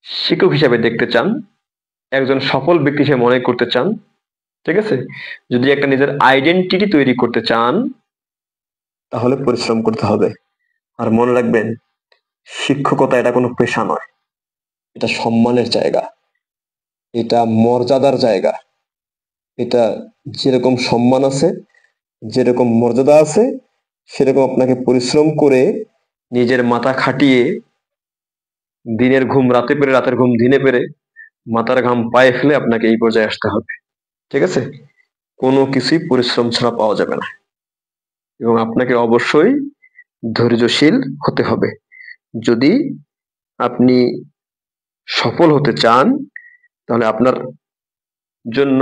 শিক্ষক হিসেবে দেখতে চান, একজন সফল ব্যক্তি হিসেবে মনে করতে চান, ঠিক আছে, যদি একটা নিজের আইডেন্টিটি তৈরি করতে চান, তাহলে পরিশ্রম করতে হবে। আর মনে রাখবেন, শিক্ষকতা এটা কোনো পেশা নয়, এটা সম্মানের জায়গা, এটা মর্যাদার জায়গা। এটা যেরকম সম্মান আছে, যেরকম মর্যাদা আছে, সেরকম আপনাকে পরিশ্রম করে নিজের মাথা খাটিয়ে দিনের ঘুম রাতে পেরে, রাতের ঘুম দিনে পেরে, মাথার ঘাম পায়ে ফেলে আপনাকে এই পর্যায়ে আসতে হবে। ঠিক আছে? কোনো কিছুই পরিশ্রম ছাড়া পাওয়া যাবে না, এবং আপনাকে অবশ্যই ধৈর্যশীল হতে হবে। যদি আপনি সফল হতে চান, তাহলে আপনার জন্য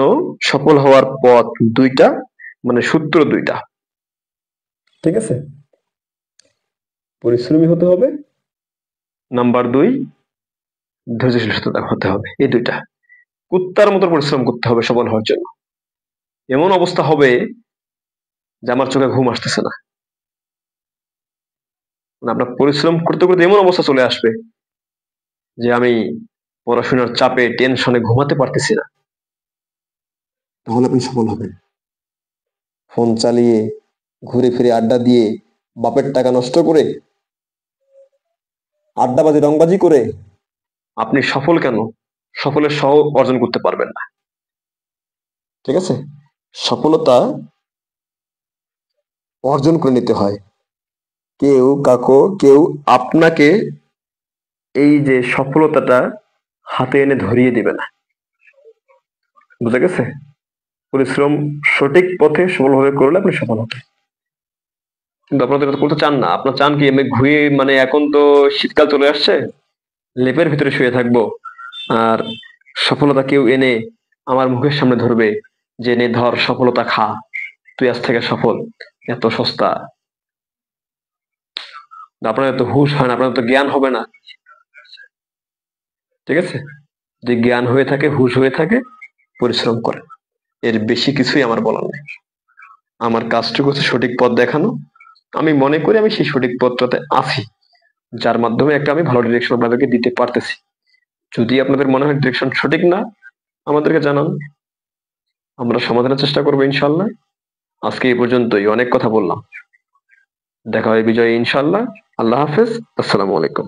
সফল হওয়ার পথ দুইটা, মানে সূত্র দুইটা। ঠিক আছে? পরিশ্রমী হতে হবে, নাম্বার 2 ধৈর্যশীল হতে হবে। এই দুইটা, কুত্তার মতো পরিশ্রম করতে হবে সফল হওয়ার জন্য। এমন অবস্থা হবে যে আমার চোখে ঘুম আসতেছে না, মানে আপনার পরিশ্রম করতে করতে এমন অবস্থা চলে আসবে যে আমি পড়াশোনার চাপে টেনশনে ঘুমাতে পারতেছি না। তাহলে আপনি সফল হবেন। ফোন চালিয়ে, ঘুরে ফিরে আড্ডা দিয়ে, বাপের টাকা নষ্ট করে, আড্ডাবাজি রংবাজি করে আপনি সফল কেন, সফলের সহ অর্জন করতে পারবেন না। ঠিক আছে? সফলতা অর্জন করে নিতে হয়। কেউ আপনাকে এই যে সফলতাটা হাতে এনে ধরিয়ে দিবে না। বুঝা গেছে? পরিশ্রম সঠিক পথে সফলভাবে করলে আপনি সফল হবেন। কিন্তু আপনারা তো এটা করতে চান না। আপনারা চান কি আমি ঘুরিয়ে, মানে এখন তো শীতকাল চলে আসছে, লেপের ভিতরে শুয়ে থাকবো, আর সফলতা কেউ এনে আমার মুখের সামনে ধরবে যে নে ধর সফলতা খা, তুই আজ থেকে সফল। এত সস্তা। আপনার এত হুঁশ হয় না, আপনার তো জ্ঞান হবে না। ঠিক আছে? যে জ্ঞান হয়ে থাকে, হুঁশ হয়ে থাকে, পরিশ্রম করে। এর বেশি কিছুই আমার বলার নেই। আমার কাজটুকু হচ্ছে সঠিক পথ দেখানো। আমি মনে করি আমি সেই সঠিক পথটাতে আছি, যার মাধ্যমে একটা আমি ভালো ডিরেকশন আপনাদেরকে দিতে পারতেছি। যদি আপনাদের মনে হয় ডিরেকশন সঠিক না, আমাদেরকে জানান, আমরা সমাধানের চেষ্টা করবো ইনশাল্লাহ। আজকে এই পর্যন্তই, অনেক কথা বললাম। দেখা হয় বিজয় ইনশাল্লাহ। আল্লাহ হাফেজ, আসসালামু আলাইকুম।